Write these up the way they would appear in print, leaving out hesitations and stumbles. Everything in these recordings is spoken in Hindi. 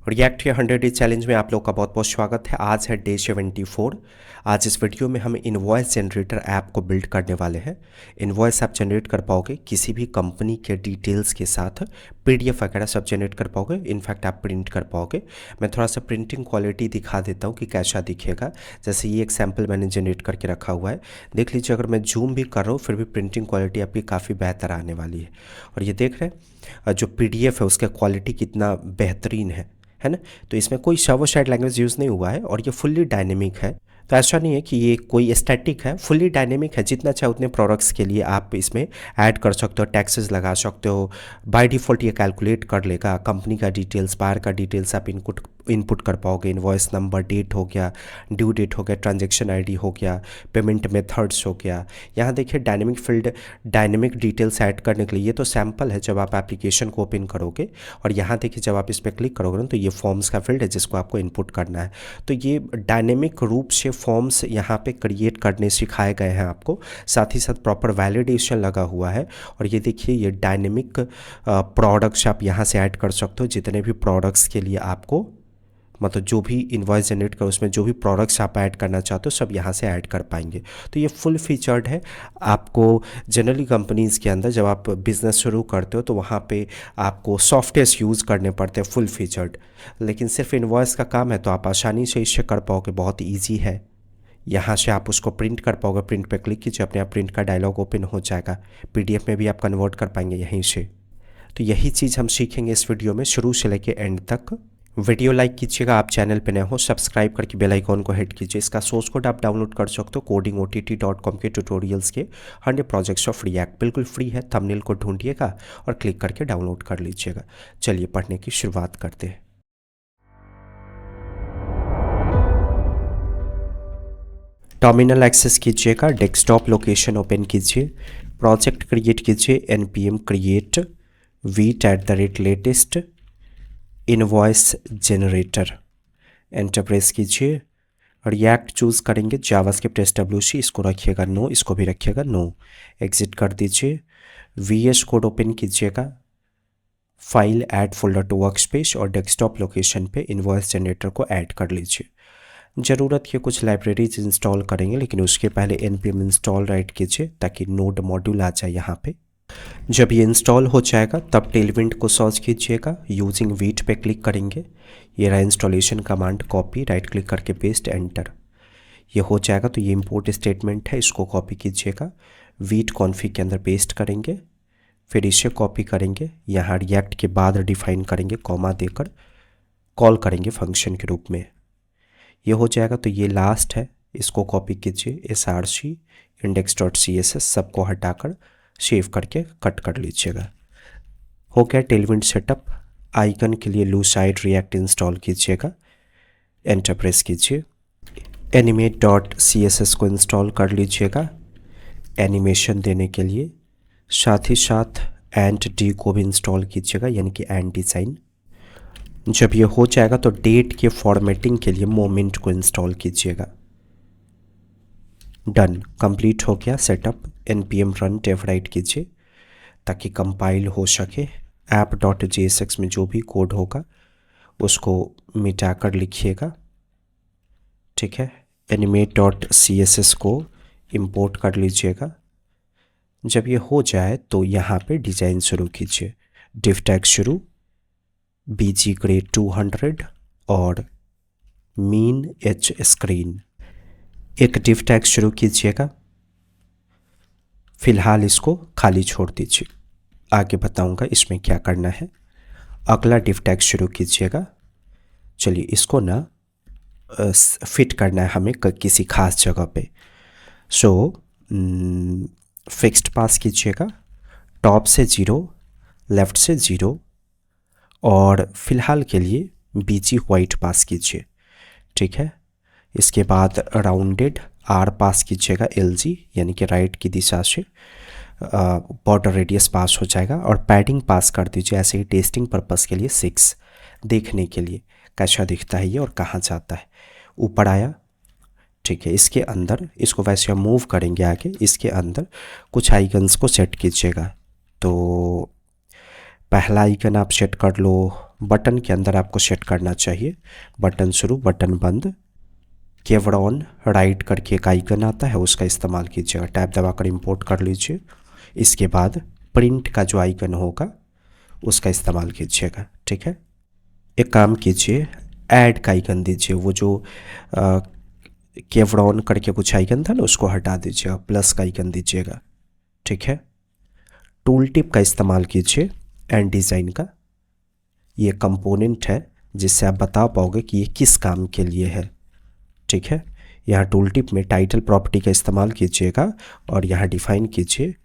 रिएक्ट के 100 डे चैलेंज में आप लोग का बहुत बहुत स्वागत है। आज है डे 74। आज इस वीडियो में हम इनवॉइस जनरेटर ऐप को बिल्ड करने वाले हैं। इनवॉइस आप जनरेट कर पाओगे किसी भी कंपनी के डिटेल्स के साथ, पीडीएफ वगैरह सब जनरेट कर पाओगे, इनफैक्ट आप प्रिंट कर पाओगे। मैं थोड़ा सा प्रिंटिंग क्वालिटी दिखा देता हूँ कि कैसा दिखेगा। जैसे ये एक सैम्पल मैंने जनरेट करके रखा हुआ है, देख लीजिए। अगर मैं जूम भी कर रहा हूँ फिर भी प्रिंटिंग क्वालिटी आपकी काफ़ी बेहतर आने वाली है। और ये देख रहे हैं जो पीडीएफ है उसका क्वालिटी कितना बेहतरीन है ना। तो इसमें कोई सर्वर साइड लैंग्वेज यूज़ नहीं हुआ है और ये फुल्ली डायनेमिक है। तो ऐसा नहीं है कि ये कोई स्टैटिक है, फुल्ली डायनेमिक है। जितना चाहे उतने प्रोडक्ट्स के लिए आप इसमें ऐड कर सकते हो, टैक्सेस लगा सकते हो। बाय डिफ़ॉल्ट ये कैलकुलेट कर लेगा कंपनी का डिटेल्स, बायर का डिटेल्स आप इनपुट कर पाओगे। इनवॉइस नंबर, डेट हो गया, ड्यू डेट हो गया, ट्रांजैक्शन आईडी हो गया, पेमेंट मेथड्स हो गया। यहाँ देखिए dynamic field, dynamic details add करने के लिए। ये तो सैम्पल है जब आप एप्लीकेशन को ओपन करोगे। और यहाँ देखिए जब आप इस पर क्लिक करोगे ना तो ये फॉर्म्स का फील्ड है जिसको आपको इनपुट करना है। तो ये डायनेमिक रूप से फॉर्म्स यहाँ पे क्रिएट करने सिखाए गए हैं आपको। साथ ही साथ प्रॉपर वैलिडेशन लगा हुआ है। और ये देखिए ये डायनेमिक प्रोडक्ट्स आप यहाँ से ऐड कर सकते हो। जितने भी प्रोडक्ट्स के लिए आपको, मतलब जो भी इनवॉइस जनरेट कर उसमें जो भी प्रोडक्ट्स आप ऐड करना चाहते हो सब यहाँ से ऐड कर पाएंगे। तो ये फुल फीचर्ड है। आपको जनरली कंपनीज़ के अंदर जब आप बिज़नेस शुरू करते हो तो वहाँ पे आपको सॉफ्टवेयर यूज़ करने पड़ते हैं फुल फीचर्ड। लेकिन सिर्फ इनवॉइस का काम है तो आप आसानी से इससे कर पाओगे, बहुत ईजी है। यहाँ से आप उसको प्रिंट कर पाओगे। प्रिंट पे क्लिक कीजिए, अपने आप प्रिंट का डायलॉग ओपन हो जाएगा। पीडीएफ में भी आप कन्वर्ट कर पाएंगे यहीं से। तो यही चीज़ हम सीखेंगे इस वीडियो में शुरू से लेके एंड तक। वीडियो लाइक कीजिएगा, आप चैनल पे नए हो सब्सक्राइब करके बेल आइकॉन को हिट कीजिए। इसका सोर्स कोड आप डाउनलोड कर सकते हो codingott.com के ट्यूटोरियल्स के 100 प्रोजेक्ट्स ऑफ रिएक्ट, बिल्कुल फ्री है। थंबनेल को ढूंढिएगा और क्लिक करके डाउनलोड कर लीजिएगा। चलिए पढ़ने की शुरुआत करते हैं। टर्मिनल एक्सेस कीजिएगा, डेस्कटॉप लोकेशन ओपन कीजिए, प्रोजेक्ट क्रिएट कीजिए, npm create vit@latest invoice generator enter press कीजिए। रिएक्ट चूज़ करेंगे, जावास्क्रिप्ट SWC इसको रखिएगा नो, इसको भी रखिएगा नो। एग्जिट कर दीजिए। VS कोड ओपन कीजिएगा, file add folder to workspace और डेस्कटॉप लोकेशन पे इनवॉइस जनरेटर को ऐड कर लीजिए। ज़रूरत के कुछ लाइब्रेरीज इंस्टॉल करेंगे लेकिन उसके पहले npm इंस्टॉल राइट कीजिए ताकि नोड मॉड्यूल आ जाए यहाँ पे। जब ये इंस्टॉल हो जाएगा तब टेलविंड को सर्च कीजिएगा, यूजिंग वीट पे क्लिक करेंगे। ये रहा installation command, copy, right click करके पेस्ट, एंटर। ये हो जाएगा तो ये इंपोर्ट स्टेटमेंट है, इसको कॉपी कीजिएगा, वीट कॉन्फिग के अंदर पेस्ट करेंगे। फिर इसे कॉपी करेंगे, यहाँ रिएक्ट के बाद डिफाइन करेंगे, कॉमा देकर कॉल करेंगे फंक्शन के रूप में। ये हो जाएगा तो ये लास्ट है, इसको कॉपी कीजिए, src index.css सबको हटाकर सेव करके कट कर लीजिएगा। हो गया टेलविंड सेटअप। आइकन के लिए लूसाइड रिएक्ट इंस्टॉल कीजिएगा, एंटर प्रेस कीजिए। animate.css को इंस्टॉल कर लीजिएगा एनिमेशन देने के लिए। साथ ही साथ एंड डी को भी इंस्टॉल कीजिएगा, यानी कि एंड डिज़ाइन। जब ये हो जाएगा तो डेट के फॉर्मेटिंग के लिए मोमेंट को इंस्टॉल कीजिएगा। डन, कंप्लीट हो गया सेटअप। npm रन टेफ राइट कीजिए ताकि कंपाइल हो सके। app.jsx में जो भी कोड होगा उसको मिटाकर लिखिएगा, ठीक है। animate.css को इंपोर्ट कर लीजिएगा। जब ये हो जाए तो यहाँ पे डिज़ाइन शुरू कीजिए। div टैग शुरू, bg grade 200 और मीन h स्क्रीन। एक div टैग शुरू कीजिएगा, फिलहाल इसको खाली छोड़ दीजिए, आगे बताऊंगा इसमें क्या करना है। अगला div टैग शुरू कीजिएगा। चलिए इसको ना फिट करना है हमें किसी खास जगह पे। सो फिक्स्ड पास कीजिएगा, टॉप से 0, लेफ़्ट से 0 और फिलहाल के लिए bg वाइट पास कीजिए, ठीक है। इसके बाद राउंडेड r पास कीजिएगा, LG यानी कि राइट की दिशा से बॉर्डर रेडियस पास हो जाएगा। और पैडिंग पास कर दीजिए ऐसे ही टेस्टिंग पर्पस के लिए 6, देखने के लिए कैसा दिखता है ये और कहाँ जाता है। ऊपर आया, ठीक है। इसके अंदर इसको वैसे हम मूव करेंगे आगे, इसके अंदर कुछ आइकन्स को सेट कीजिएगा। तो पहला आइकन आप सेट कर लो बटन के अंदर आपको सेट करना चाहिए। बटन शुरू, बटन बंद, केवरॉन राइट करके एक आइकन आता है, उसका इस्तेमाल कीजिएगा। टैब दबाकर इंपोर्ट कर लीजिए। इसके बाद प्रिंट का जो आइकन होगा उसका इस्तेमाल कीजिएगा। ठीक है, एक काम कीजिए, ऐड का आइकन दीजिए। वो जो केवरॉन करके कुछ आइकन था ना, उसको हटा दीजिएगा, प्लस का आइकन दीजिएगा। ठीक है, टूल टिप का इस्तेमाल कीजिए एंड डिज़ाइन का। ये कंपोनेंट है जिससे आप बता पाओगे कि ये किस काम के लिए है। ठीक है, यहाँ टूल टिप में टाइटल प्रॉपर्टी का इस्तेमाल कीजिएगा और यहाँ डिफाइन कीजिए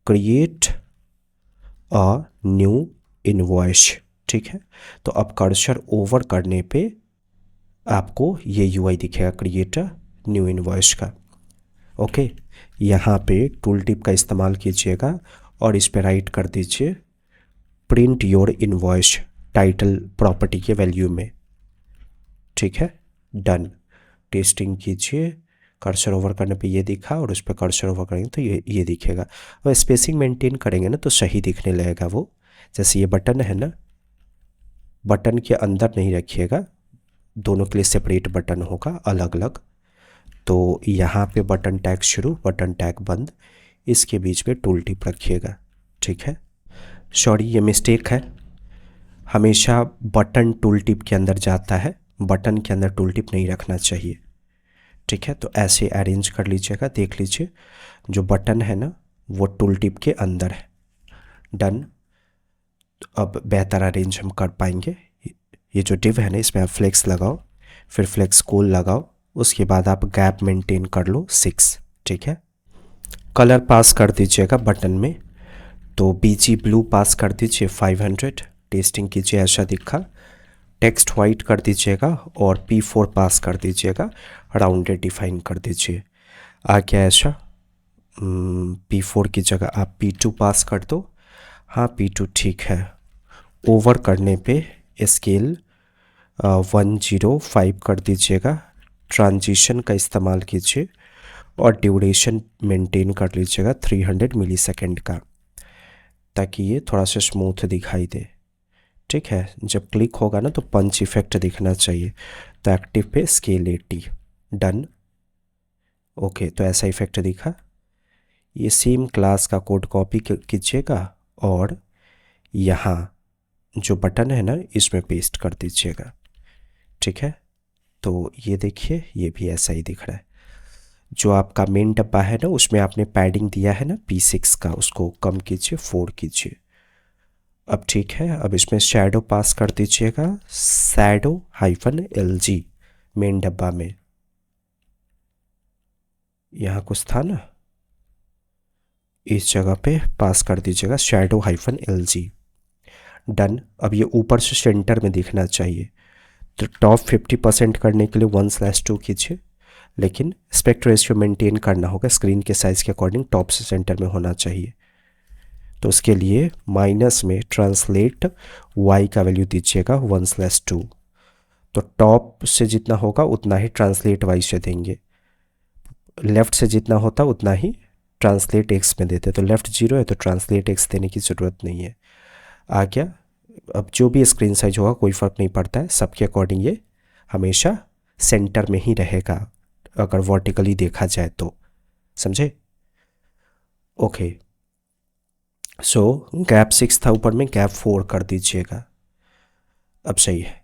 क्रिएट अ न्यू इनवॉइस। ठीक है, तो अब कर्सर ओवर करने पे आपको ये यूआई दिखेगा, क्रिएट अ न्यू इनवॉइस का। ओके, यहाँ पे टूल टिप का इस्तेमाल कीजिएगा और इस पे राइट कर दीजिए print your invoice title property के वैल्यू में। ठीक है, डन। टेस्टिंग कीजिए, कर्सर ओवर करने पे ये दिखा और उस पर कर्सर ओवर करेंगे तो ये दिखेगा। और स्पेसिंग मेंटेन करेंगे ना तो सही दिखने लगेगा वो। जैसे ये बटन है ना, बटन के अंदर नहीं रखिएगा, दोनों के लिए सेपरेट बटन होगा, अलग अलग। तो यहाँ पे बटन टैग शुरू, बटन टैग बंद, इसके बीच में टूल टिप रखिएगा। ठीक है, सॉरी ये मिस्टेक है, हमेशा बटन टूल टिप के अंदर जाता है, बटन के अंदर टूल टिप नहीं रखना चाहिए। ठीक है, तो ऐसे अरेंज कर लीजिएगा। देख लीजिए जो बटन है ना वो टूल टिप के अंदर है। डन। अब बेहतर अरेंज हम कर पाएंगे। ये जो डिव है ना, इसमें आप फ्लेक्स लगाओ, फिर फ्लेक्स कोल लगाओ, उसके बाद आप गैप मेंटेन कर लो 6। ठीक है, कलर पास कर दीजिएगा बटन में, तो बीजी ब्लू पास कर दीजिए 500। टेस्टिंग कीजिए, ऐसा दिखा। टेक्स्ट वाइट कर दीजिएगा और P4 पास कर दीजिएगा, राउंडेड डिफाइन कर दीजिए। आ गया ऐसा। P4 की जगह आप P2 पास कर दो। हाँ, P2 ठीक है। ओवर करने पे स्केल 105 कर दीजिएगा। ट्रांजिशन का इस्तेमाल कीजिए और ड्यूरेशन मेंटेन कर लीजिएगा 300 मिलीसेकंड का, ताकि ये थोड़ा सा स्मूथ दिखाई दे। ठीक है, जब क्लिक होगा ना तो पंच इफेक्ट दिखना चाहिए। तो एक्टिव पे स्केल 80। डन। ओके, तो ऐसा इफेक्ट दिखा। ये सेम क्लास का कोड कॉपी कीजिएगा और यहाँ जो बटन है ना इसमें पेस्ट कर दीजिएगा। ठीक है, तो ये देखिए ये भी ऐसा ही दिख रहा है। जो आपका मेन डब्बा है ना उसमें आपने पैडिंग दिया है ना P6 का, उसको कम कीजिए, 4 कीजिए। अब ठीक है, अब इसमें शैडो पास कर दीजिएगा, शैडो-LG मेन डब्बा में। यहाँ कुछ था ना, इस जगह पे पास कर दीजिएगा शैडो-LG। डन। अब ये ऊपर से सेंटर में दिखना चाहिए, तो टॉप 50% करने के लिए 1/2 कीजिए, लेकिन एस्पेक्ट रेशियो मेंटेन करना होगा, स्क्रीन के साइज़ के अकॉर्डिंग टॉप से सेंटर में होना चाहिए। तो उसके लिए माइनस में ट्रांसलेट y का वैल्यू दीजिएगा 1/2। तो टॉप से जितना होगा उतना ही ट्रांसलेट y से देंगे, लेफ़्ट से जितना होता उतना ही ट्रांसलेट x में देते। तो लेफ़्ट 0 है तो ट्रांसलेट x देने की ज़रूरत नहीं है। आ गया। अब जो भी स्क्रीन साइज होगा कोई फ़र्क नहीं पड़ता है, सबके अकॉर्डिंग ये हमेशा सेंटर में ही रहेगा अगर वर्टिकली देखा जाए तो। समझे? ओके, सो गैप 6 था ऊपर में, गैप 4 कर दीजिएगा। अब सही है।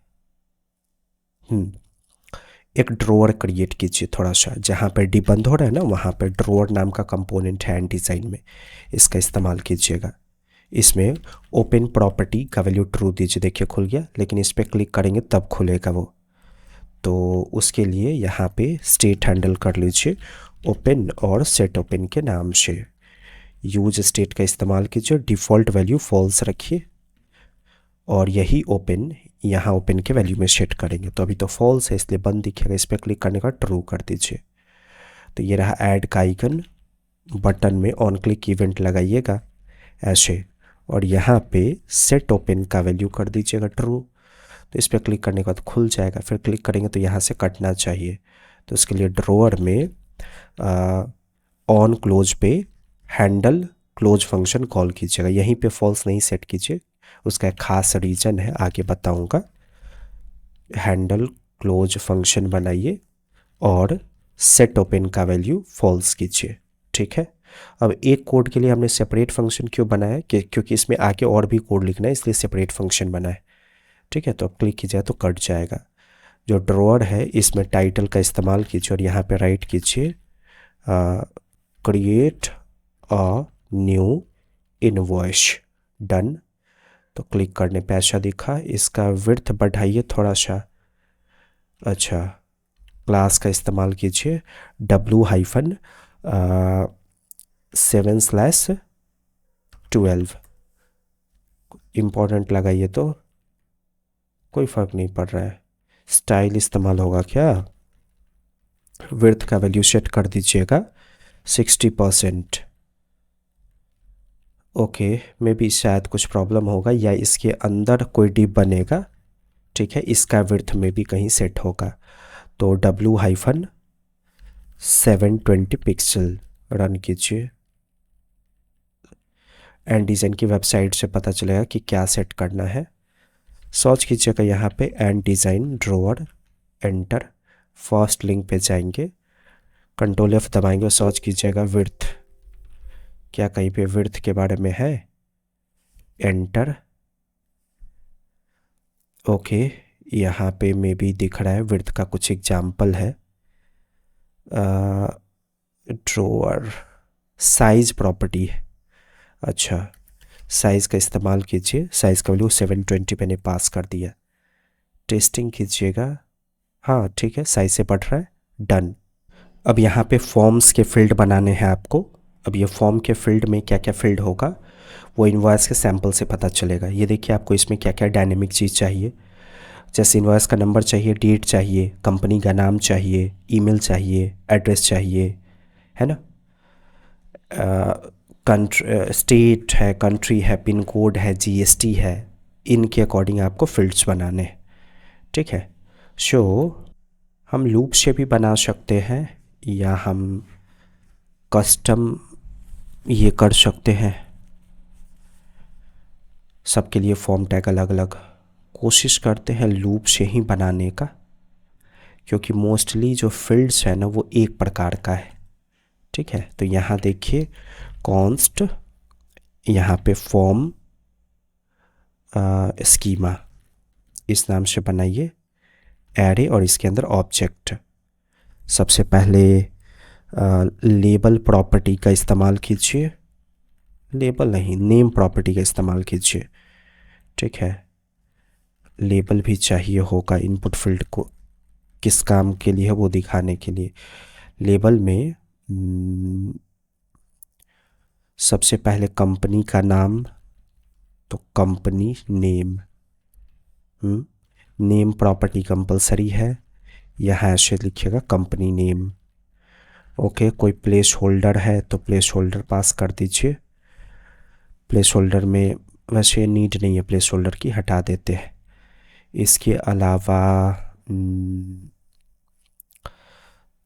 एक ड्रॉअर क्रिएट कीजिए थोड़ा सा, जहाँ पर डी बंद हो रहा है ना वहाँ पर ड्रॉअर नाम का कंपोनेंट है डिज़ाइन में, इसका इस्तेमाल कीजिएगा। इसमें ओपन प्रॉपर्टी का वैल्यू ट्रू दीजिए। देखिए खुल गया, लेकिन इस पर क्लिक करेंगे तब खुलेगा वो। तो उसके लिए यहाँ पे स्टेट हैंडल कर लीजिए ओपन और सेट ओपन के नाम से। यूज स्टेट का इस्तेमाल कीजिए, डिफ़ॉल्ट वैल्यू फॉल्स रखिए और यही ओपन यहाँ ओपन के वैल्यू में सेट करेंगे। तो अभी तो फॉल्स है इसलिए बंद दिखेगा, इस पर क्लिक करने का ट्रू कर दीजिए। तो ये रहा ऐड का आइकन, बटन में ऑन क्लिक इवेंट लगाइएगा ऐसे, और यहाँ पे सेट ओपन का वैल्यू कर दीजिएगा ट्रू। तो इस पर क्लिक करने के बाद खुल जाएगा, फिर क्लिक करेंगे तो यहाँ से कटना चाहिए। तो इसके लिए ड्रॉअर में ऑन क्लोज पे हैंडल क्लोज फंक्शन कॉल कीजिएगा। यहीं पे फॉल्स नहीं सेट कीजिए, उसका एक खास रीज़न है, आगे बताऊंगा। हैंडल क्लोज फंक्शन बनाइए और सेट ओपन का वैल्यू फॉल्स कीजिए। ठीक है। अब एक कोड के लिए हमने सेपरेट फंक्शन क्यों बनाया कि क्योंकि इसमें आगे और भी कोड लिखना है, इसलिए सेपरेट फंक्शन बना है। ठीक है। तो अब क्लिक कीजिए तो कट जाएगा। जो ड्रॉअर है इसमें टाइटल का इस्तेमाल कीजिए और यहाँ पे राइट कीजिए create a new invoice. Done. तो क्लिक करने पे ऐसा दिखा। इसका विड्थ बढ़ाइए थोड़ा सा। अच्छा, क्लास का इस्तेमाल कीजिए W-7/12। इम्पोर्टेंट लगाइए तो कोई फ़र्क नहीं पड़ रहा है। स्टाइल इस्तेमाल होगा क्या? विड्थ का वैल्यू सेट कर दीजिएगा 60%। ओके, मे बी शायद कुछ प्रॉब्लम होगा या इसके अंदर कोई डिप बनेगा। ठीक है, इसका विड्थ में भी कहीं सेट होगा। तो W-720 पिक्सल रन कीजिए। एंड डिज़ाइन की वेबसाइट से पता चलेगा कि क्या सेट करना है। सर्च कीजिएगा यहाँ पे and design drawer, enter. First link पे जाएंगे, कंट्रोल F दबाएंगे और सर्च कीजिएगा विड्थ। क्या कहीं पे विड्थ के बारे में है? एंटर। ओके, यहाँ पे मे भी दिख रहा है विड्थ का कुछ एग्जाम्पल है। ड्रॉअर साइज प्रॉपर्टी है। अच्छा, साइज़ का इस्तेमाल कीजिए। साइज़ का वैल्यू 720 मैंने पास कर दिया। टेस्टिंग कीजिएगा। हाँ ठीक है, साइज से बढ़ रहा है। डन। अब यहाँ पे फॉर्म्स के फील्ड बनाने हैं आपको। अब ये फॉर्म के फील्ड में क्या क्या फील्ड होगा वो इनवॉइस के सैंपल से पता चलेगा। ये देखिए आपको इसमें क्या क्या डायनेमिक चीज़ चाहिए। जैसे इनवॉइस का नंबर चाहिए, डेट चाहिए, कंपनी का नाम चाहिए, ईमेल चाहिए, एड्रेस चाहिए, है ना। कंट्री, स्टेट है, कंट्री है, पिन कोड है, GST है। इनके अकॉर्डिंग आपको फील्ड्स बनाने हैं। ठीक है। सो हम लूप से भी बना सकते हैं या हम कस्टम ये कर सकते हैं। सबके लिए फॉर्म टैग अलग अलग। कोशिश करते हैं लूप से ही बनाने का, क्योंकि मोस्टली जो फील्ड्स है ना वो एक प्रकार का है। ठीक है। तो यहाँ देखिए कॉन्स्ट, यहाँ पे फॉर्म स्कीमा, इस नाम से बनाइए एरे और इसके अंदर ऑब्जेक्ट। सबसे पहले लेबल प्रॉपर्टी का इस्तेमाल कीजिए। लेबल नहीं, नेम प्रॉपर्टी का इस्तेमाल कीजिए। ठीक है। लेबल भी चाहिए होगा इनपुट फील्ड को, किस काम के लिए है वो दिखाने के लिए। लेबल में सबसे पहले कंपनी का नाम, तो company name. Name property compulsory है, यहाँ ऐसे लिखिएगा कंपनी नेम। ओके, कोई प्लेस होल्डर है तो प्लेस होल्डर पास कर दीजिए। प्लेस होल्डर में वैसे नीड नहीं है, प्लेस होल्डर की हटा देते हैं। इसके अलावा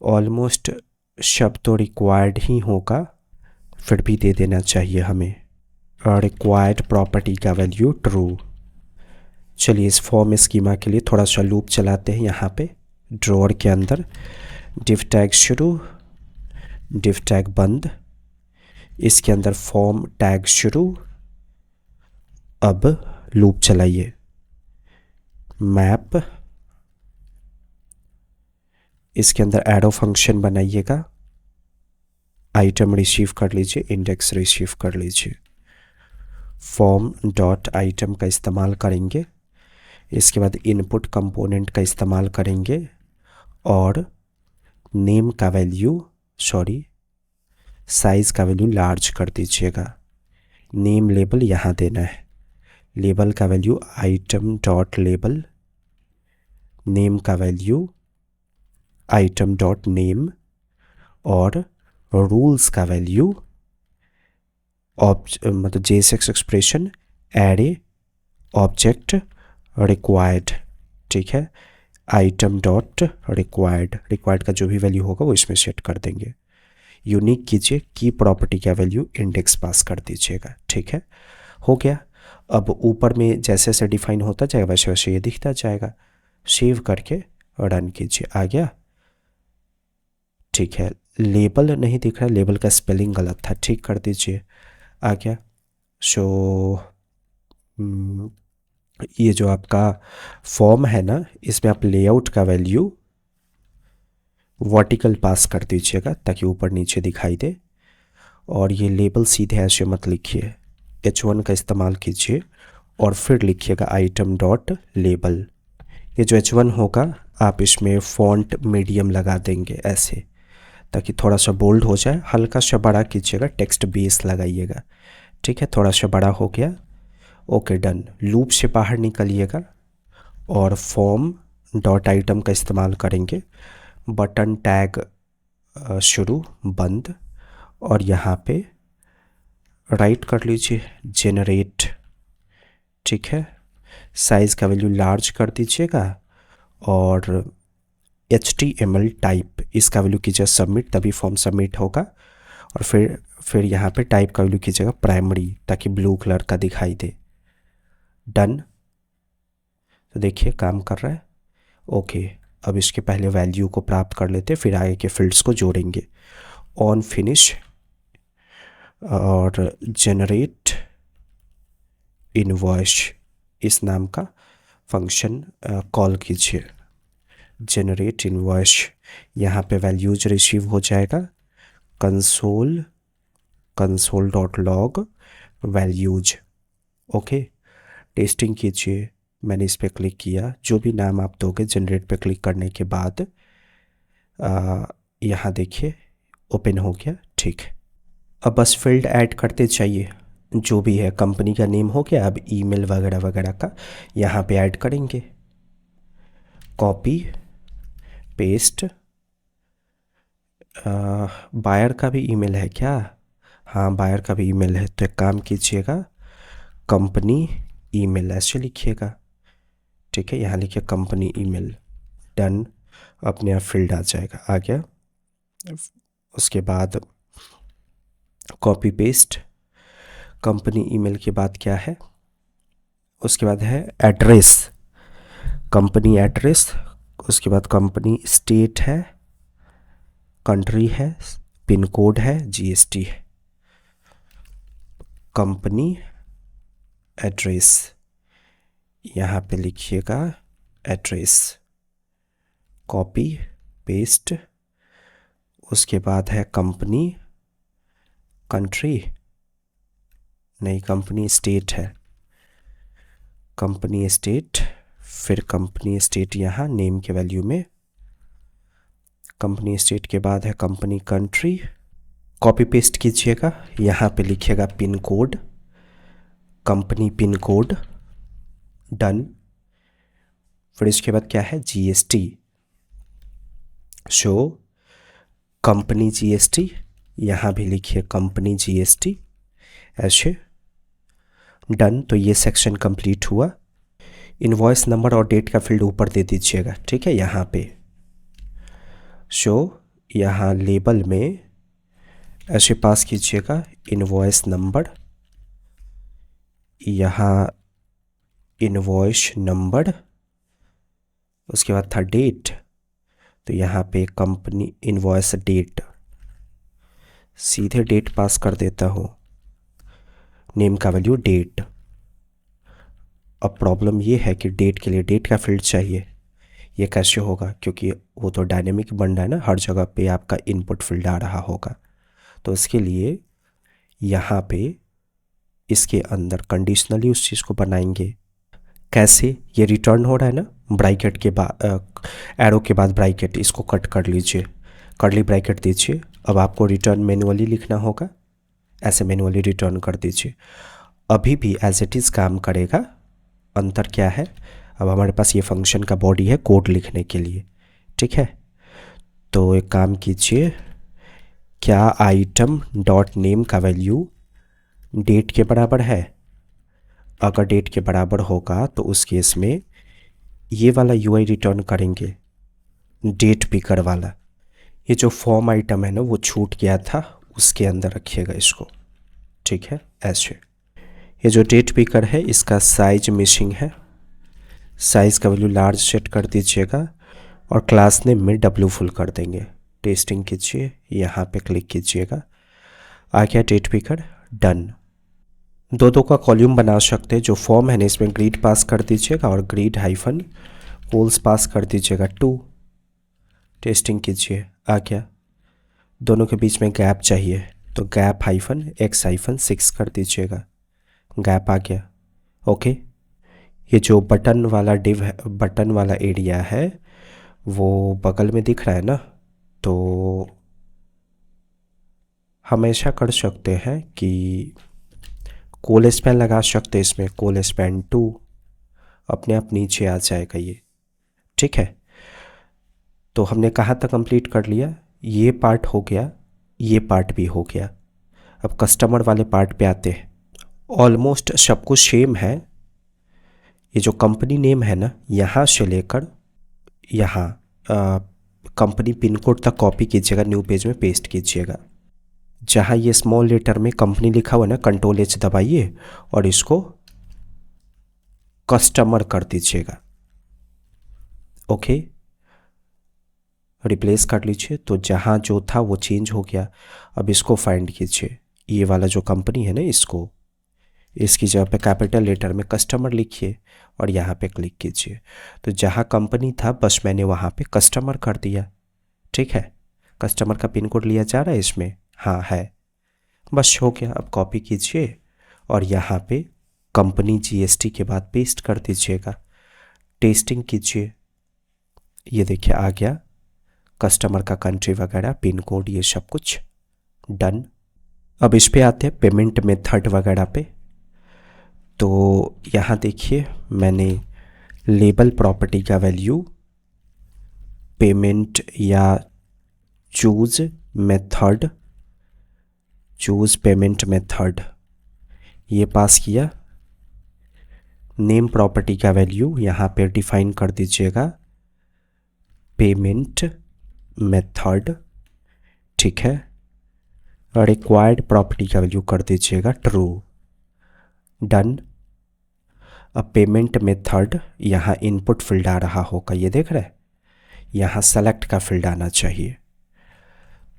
ऑलमोस्ट शब्द तो रिक्वायर्ड ही होगा, फिर भी दे देना चाहिए हमें। रिक्वायर्ड प्रॉपर्टी का वैल्यू ट्रू। चलिए इस फॉर्म स्कीमा के लिए थोड़ा सा लूप चलाते हैं। यहाँ पे ड्रॉअर के अंदर डिव टैग शुरू, डिव टैग बंद, इसके अंदर फॉर्म टैग शुरू। अब लूप चलाइए। मैप, इसके अंदर एरो फंक्शन बनाइएगा। आइटम रिसीव कर लीजिए, इंडेक्स रिसीव कर लीजिए। फॉर्म डॉट आइटम का इस्तेमाल करेंगे। इसके बाद इनपुट कंपोनेंट का इस्तेमाल करेंगे और नेम का वैल्यू, साइज़ का वैल्यू लार्ज कर दीजिएगा। नेम लेबल यहाँ देना है। लेबल का value item dot label, name का वैल्यू आइटम डॉट नेम और रूल्स का वैल्यू मतलब JSX expression array object required. ठीक है। आइटम डॉट रिक्वायर्ड का जो भी वैल्यू होगा वो इसमें सेट कर देंगे। यूनिक कीजिए, की प्रॉपर्टी का वैल्यू इंडेक्स पास कर दीजिएगा। ठीक है, हो गया। अब ऊपर में जैसे जैसे डिफाइन होता जाएगा वैसे वैसे ये दिखता जाएगा। सेव करके रन कीजिए, आ गया। ठीक है, लेबल नहीं दिख रहा, लेबल का स्पेलिंग गलत था, ठीक कर दीजिए, आ गया। सो ये जो आपका फॉर्म है ना, इसमें आप लेआउट का वैल्यू वर्टिकल पास कर दीजिएगा ताकि ऊपर नीचे दिखाई दे। और ये लेबल सीधे ऐसे मत लिखिए, H1 का इस्तेमाल कीजिए और फिर लिखिएगा आइटम डॉट लेबल। ये जो H1 होगा आप इसमें फॉन्ट मीडियम लगा देंगे ऐसे, ताकि थोड़ा सा बोल्ड हो जाए। हल्का सा बड़ा कीजिएगा, टेक्स्ट बेस लगाइएगा। ठीक है, थोड़ा सा बड़ा हो गया, ओके डन। लूप से बाहर निकलिएगा और फॉर्म डॉट आइटम का इस्तेमाल करेंगे। बटन टैग शुरू बंद, और यहाँ पे राइट कर लीजिए जेनरेट। ठीक है, साइज़ का वैल्यू लार्ज कर दीजिएगा और HTML टाइप इसका वैल्यू कीजिए सबमिट, तभी फॉर्म सबमिट होगा। और फिर यहाँ पे टाइप का वैल्यू कीजिएगा प्राइमरी, ताकि ब्लू कलर का दिखाई दे। डन, तो देखिए काम कर रहा है। ओके, अब इसके पहले वैल्यू को प्राप्त कर लेते, फिर आगे के फील्ड्स को जोड़ेंगे। ऑन फिनिश और जनरेट इनवॉइस इस नाम का फंक्शन कॉल कीजिए। जनरेट इनवॉइस, यहाँ पे वैल्यूज रिसीव हो जाएगा, console dot log values. Okay, testing कीजिए। मैंने इस पर क्लिक किया, जो भी नाम आप दोगे जनरेट पे क्लिक करने के बाद यहाँ देखिए ओपन हो गया। ठीक है, अब बस फील्ड ऐड करते चाहिए, जो भी है कंपनी का नेम हो गया, अब ईमेल वगैरह वगैरह का यहाँ पे ऐड करेंगे। कॉपी पेस्ट, बायर का भी ईमेल है क्या? हाँ, बायर का भी ईमेल है, तो एक काम कीजिएगा कंपनी ईमेल ऐसे लिखिएगा। ठीक है, यहाँ लिखिए कंपनी ईमेल। डन, अपने आप फील्ड आ जाएगा, आ गया। उसके बाद कॉपी पेस्ट, कंपनी ईमेल के बाद क्या है, उसके बाद है एड्रेस, कंपनी एड्रेस। उसके बाद कंपनी स्टेट है, कंट्री है, पिन कोड है, GST है। कंपनी एड्रेस, यहाँ पे लिखिएगा एड्रेस, कॉपी पेस्ट। उसके बाद है कंपनी, कंट्री नहीं, कंपनी स्टेट है, कंपनी स्टेट, फिर कंपनी स्टेट यहाँ नेम के वैल्यू में, कंपनी स्टेट के बाद है कंपनी कंट्री। कॉपी पेस्ट कीजिएगा, यहाँ पे लिखिएगा pin code, company pin code. Done, फिर इसके बाद क्या है, GST, शो कंपनी GST, यहाँ भी लिखिए कंपनी GST ऐसे। डन, तो ये सेक्शन कंप्लीट हुआ। इनवॉइस नंबर और डेट का फील्ड ऊपर दे दीजिएगा। ठीक है, यहाँ पे शो, यहाँ लेबल में ऐसे पास कीजिएगा इनवॉइस नंबर, यहाँ इनवॉइस नंबर। उसके बाद था डेट, तो यहाँ पे कंपनी इनवॉइस डेट, सीधे डेट पास कर देता हूँ, नेम का वैल्यू डेट। अब प्रॉब्लम ये है कि डेट के लिए डेट का फील्ड चाहिए, ये कैसे होगा, क्योंकि वो तो डायनेमिक बन रहा है ना, हर जगह पे आपका इनपुट फील्ड आ रहा होगा। तो इसके लिए यहाँ पे इसके अंदर कंडीशनली उस चीज़ को बनाएंगे। कैसे, ये रिटर्न हो रहा है ना, ब्रैकेट के बाद एरो के बाद ब्रैकेट, इसको कट कर लीजिए, कर्ली ब्रैकेट दीजिए। अब आपको रिटर्न मैनुअली लिखना होगा, ऐसे मैनुअली रिटर्न कर दीजिए। अभी भी एज इट इज़ काम करेगा। अंतर क्या है, अब हमारे पास ये फंक्शन का बॉडी है कोड लिखने के लिए। ठीक है, तो एक काम कीजिए, क्या आइटम डॉट नेम का वैल्यू डेट के बराबर है? अगर डेट के बराबर होगा तो उस केस में ये वाला UI रिटर्न करेंगे, डेट पिकर वाला। ये जो फॉर्म आइटम है ना वो छूट गया था, उसके अंदर रखिएगा इसको। ठीक है, ऐसे ये जो डेट पिकर है इसका साइज मिसिंग है, साइज़ का वैल्यू लार्ज सेट कर दीजिएगा और क्लास नेम में W फुल कर देंगे। टेस्टिंग कीजिए, यहाँ पे क्लिक कीजिएगा, आ गया डेट पिकर, डन। दो दो का कॉल्यूम बना सकते हैं। जो फॉर्म है ना इसमें ग्रीड पास कर दीजिएगा और ग्रीड हाइफन पोल्स पास कर दीजिएगा 2। टेस्टिंग कीजिए, आ गया। दोनों के बीच में गैप चाहिए तो गैप हाइफन x हाइफन 6 कर दीजिएगा, गैप आ गया। ओके, ये जो बटन वाला डिव है, बटन वाला एरिया है वो बगल में दिख रहा है ना, तो हमेशा कर सकते हैं कि कोल स्पैन लगा सकते हैं इसमें, कोल स्पैन 2 अपने आप नीचे आ जाएगा ये, ठीक है। तो हमने कहाँ तक कंप्लीट कर लिया, ये पार्ट हो गया, ये पार्ट भी हो गया। अब कस्टमर वाले पार्ट पे आते हैं। ऑलमोस्ट सब कुछ सेम है। ये जो कंपनी नेम है ना, यहाँ से लेकर यहाँ कंपनी पिन कोड तक कॉपी कीजिएगा, न्यू पेज में पेस्ट कीजिएगा। जहाँ ये स्मॉल लेटर में कंपनी लिखा हुआ है ना, कंट्रोल H दबाइए और इसको कस्टमर कर दीजिएगा। ओके, रिप्लेस कर लीजिए, तो जहाँ जो था वो चेंज हो गया। अब इसको फाइंड कीजिए, ये वाला जो कंपनी है ना, इसको, इसकी जगह पे कैपिटल लेटर में कस्टमर लिखिए और यहाँ पे क्लिक कीजिए। तो जहाँ कंपनी था बस मैंने वहाँ पे कस्टमर कर दिया, ठीक है। कस्टमर का पिन कोड लिया जा रहा है इसमें, हाँ है, बस हो गया। अब कॉपी कीजिए और यहाँ पे कंपनी GST के बाद पेस्ट कर दीजिएगा। टेस्टिंग कीजिए, ये देखिए आ गया, कस्टमर का कंट्री वगैरह, पिन कोड, ये सब कुछ डन। अब इस पे आते हैं पेमेंट मेथड वगैरह पे। तो यहाँ देखिए मैंने लेबल प्रॉपर्टी का वैल्यू पेमेंट या choose method, choose payment method ये पास किया। नेम प्रॉपर्टी का वैल्यू यहाँ पे डिफाइन कर दीजिएगा पेमेंट मेथड, ठीक है। और रिक्वायर्ड प्रॉपर्टी का वैल्यू कर दीजिएगा ट्रू, डन। अब पेमेंट मेथड यहाँ इनपुट फील्ड आ रहा होगा, ये देख रहे हैं, यहाँ सेलेक्ट का फील्ड आना चाहिए।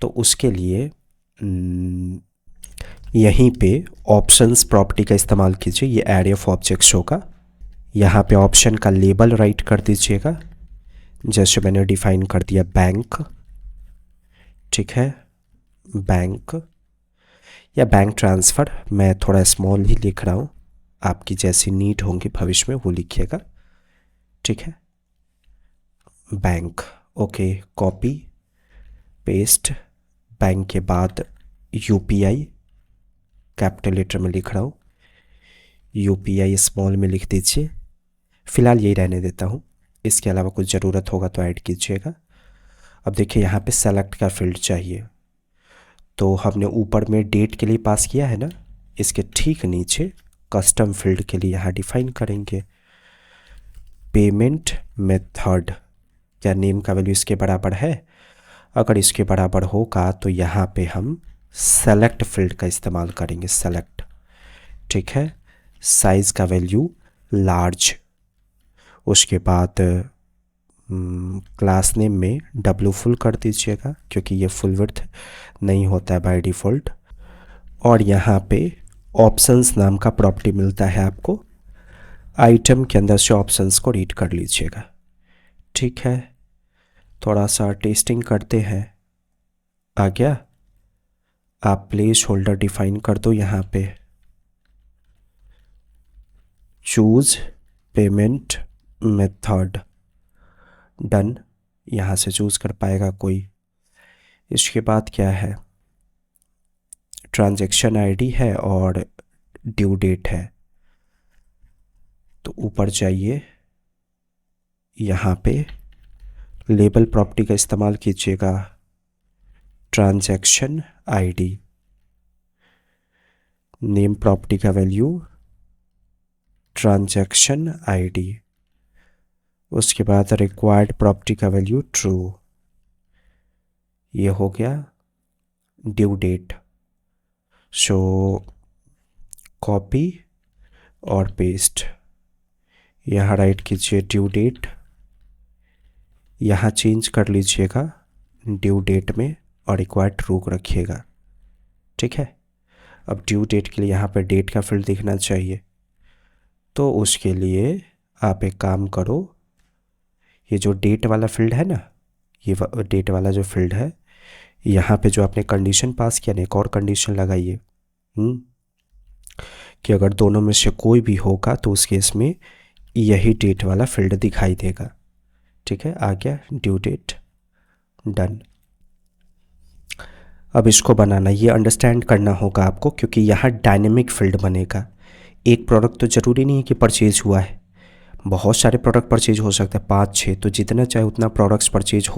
तो उसके लिए यहीं पे ऑप्शंस प्रॉपर्टी का इस्तेमाल कीजिए, ये एरे ऑफ ऑब्जेक्ट्स होगा। यहाँ पे ऑप्शन का लेबल राइट कर दीजिएगा, जैसे मैंने डिफाइन कर दिया बैंक, ठीक है, बैंक या बैंक ट्रांसफ़र। मैं थोड़ा स्मॉल ही लिख रहा हूँ, आपकी जैसी नीड होंगी भविष्य में वो लिखिएगा, ठीक है। Bank, okay, copy paste, bank के बाद UPI कैपिटल लेटर में लिख रहा हूँ, UPI स्मॉल में लिख दीजिए। फ़िलहाल यही रहने देता हूँ, इसके अलावा कुछ ज़रूरत होगा तो ऐड कीजिएगा। अब देखिए यहाँ पे सेलेक्ट का फील्ड चाहिए, तो हमने ऊपर में डेट के लिए पास किया है ना, इसके ठीक नीचे कस्टम फील्ड के लिए यहाँ डिफाइन करेंगे पेमेंट मेथड। क्या नेम का वैल्यू इसके बराबर है? अगर इसके बराबर होगा तो यहाँ पे हम सेलेक्ट फील्ड का इस्तेमाल करेंगे, सेलेक्ट, ठीक है। साइज़ का वैल्यू लार्ज, उसके बाद क्लास नेम में W फुल कर दीजिएगा क्योंकि ये फुल विड्थ नहीं होता है बाय डिफ़ॉल्ट। और यहाँ पे ऑप्शंस नाम का प्रॉपर्टी मिलता है आपको, आइटम के अंदर से ऑप्शंस को रीड कर लीजिएगा, ठीक है। थोड़ा सा टेस्टिंग करते हैं, आ गया। आप प्लेस होल्डर डिफाइन कर दो यहाँ पे, चूज़ पेमेंट मेथड, डन। यहाँ से चूज़ कर पाएगा कोई। इसके बाद क्या है, ट्रांजैक्शन आईडी है और ड्यू डेट है। तो ऊपर जाइए, यहाँ पे लेबल प्रॉपर्टी का इस्तेमाल कीजिएगा, ट्रांजैक्शन आईडी, नेम प्रॉपर्टी का वैल्यू ट्रांजैक्शन आईडी, उसके बाद रिक्वायर्ड प्रॉपर्टी का वैल्यू ट्रू। ये हो गया ड्यू डेट। सो कॉपी और पेस्ट। यहाँ राइट कीजिए ड्यू डेट, यहाँ चेंज कर लीजिएगा ड्यू डेट में और रिक्वायर्ड ट्रू रखिएगा। ठीक है, अब ड्यू डेट के लिए यहाँ पे डेट का फील्ड दिखना चाहिए, तो उसके लिए आप एक काम करो, ये जो डेट वाला फील्ड है ना, ये डेट वाला जो फील्ड है, यहाँ पे जो आपने कंडीशन पास किया ना, एक और कंडीशन लगाइए कि अगर दोनों में से कोई भी होगा तो उस केस में यही डेट वाला फील्ड दिखाई देगा। ठीक है, आ गया ड्यू डेट, डन। अब इसको बनाना, ये अंडरस्टैंड करना होगा आपको, क्योंकि यहाँ डायनेमिक फील्ड बनेगा। एक प्रोडक्ट तो ज़रूरी नहीं है कि परचेज हुआ है, बहुत सारे प्रोडक्ट परचेज हो सकते हैं, 5-6, तो जितना चाहे उतना प्रोडक्ट्स परचेज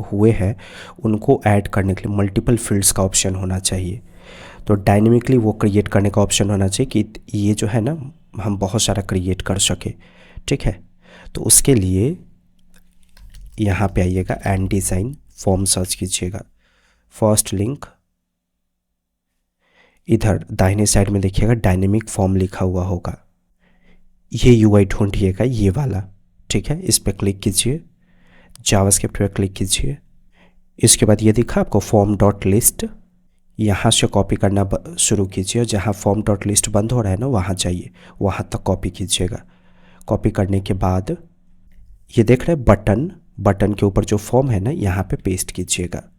हुए हैं, उनको ऐड करने के लिए मल्टीपल फील्ड्स का ऑप्शन होना चाहिए। तो डायनेमिकली वो क्रिएट करने का ऑप्शन होना चाहिए कि ये जो है ना, हम बहुत सारा क्रिएट कर सके। ठीक है, तो उसके लिए यहाँ पे आइएगा एंड डिज़ाइन, फॉर्म सर्च कीजिएगा, फर्स्ट लिंक, इधर दाहिने साइड में देखिएगा डायनेमिक फॉर्म लिखा हुआ होगा, ये यूआई ढूंढिएगा, ये वाला। ठीक है, इस पर क्लिक कीजिए, जावास्क्रिप्ट पर क्लिक कीजिए। इसके बाद ये दिखा आपको फॉर्म डॉट लिस्ट, यहाँ से कॉपी करना शुरू कीजिए, जहाँ फॉर्म डॉट लिस्ट बंद हो रहा है ना, वहाँ जाइए, वहाँ तक कॉपी कीजिएगा। कॉपी करने के बाद ये देख रहे हैं बटन के ऊपर जो फॉर्म है ना, यहाँ पे पेस्ट कीजिएगा।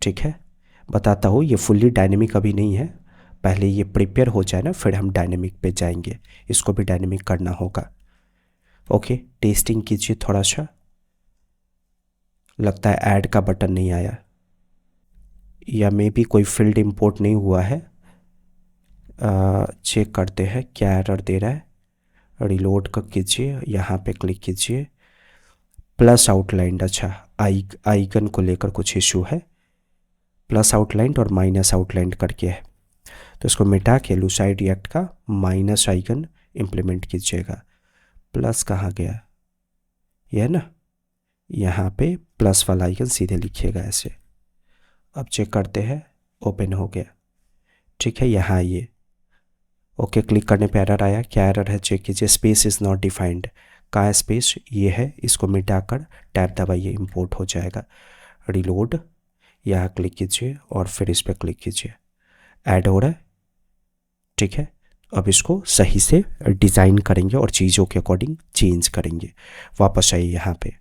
ठीक है, बताता हूँ, ये फुल्ली डायनेमिक अभी नहीं है, पहले ये प्रिपेयर हो जाए ना, फिर हम डायनेमिक पे जाएंगे, इसको भी डायनेमिक करना होगा। ओके, टेस्टिंग कीजिए थोड़ा सा, लगता है ऐड का बटन नहीं आया, या मे बी कोई फील्ड इंपोर्ट नहीं हुआ है। चेक करते हैं क्या एरर दे रहा है। रिलोड कर कीजिए, यहाँ पे क्लिक कीजिए, प्लस आउटलाइन, अच्छा आइकन को लेकर कुछ इशू है, प्लस आउटलाइन और माइनस आउटलाइन करके है, तो इसको मिटा के लूसाइड रिएक्ट का माइनस आइकन इम्प्लीमेंट कीजिएगा। प्लस कहाँ गया, यह ना, यहाँ पे प्लस वाला आइकन सीधे लिखिएगा ऐसे। अब चेक करते हैं, ओपन हो गया। ठीक है, यहाँ आइए, ओके, क्लिक करने पे एरर आया, क्या एरर है चेक कीजिए, स्पेस इज़ नॉट डिफाइंड, कहाँ स्पेस, ये है, इसको मिटाकर टैब दबाइए, इंपोर्ट हो जाएगा। रिलोड, यहाँ क्लिक कीजिए और फिर इस पर क्लिक कीजिए, ऐड हो रहा है। ठीक है, अब इसको सही से डिज़ाइन करेंगे और चीज़ों के अकॉर्डिंग चेंज करेंगे। वापस आइए, यहाँ पे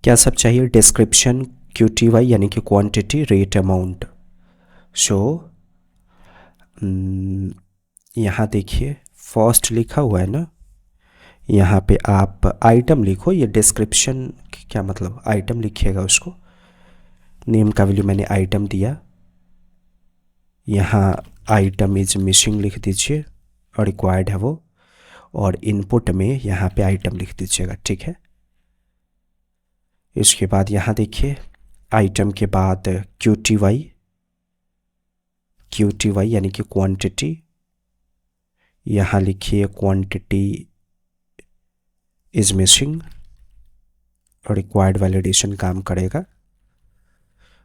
क्या सब चाहिए, डिस्क्रिप्शन, QTY यानी कि क्वांटिटी, रेट, अमाउंट। सो यहाँ देखिए फर्स्ट लिखा हुआ है ना, यहाँ पे आप आइटम लिखो, ये डिस्क्रिप्शन क्या मतलब, आइटम लिखिएगा उसको, नेम का वैल्यू मैंने आइटम दिया, यहाँ आइटम इज मिसिंग लिख दीजिए और रिक्वायर्ड है वो, और इनपुट में यहाँ पे आइटम लिख दीजिएगा। ठीक है, इसके बाद यहाँ देखिए आइटम के बाद QTY यानी कि क्वांटिटी, यहाँ लिखिए quantity is missing, required validation काम करेगा।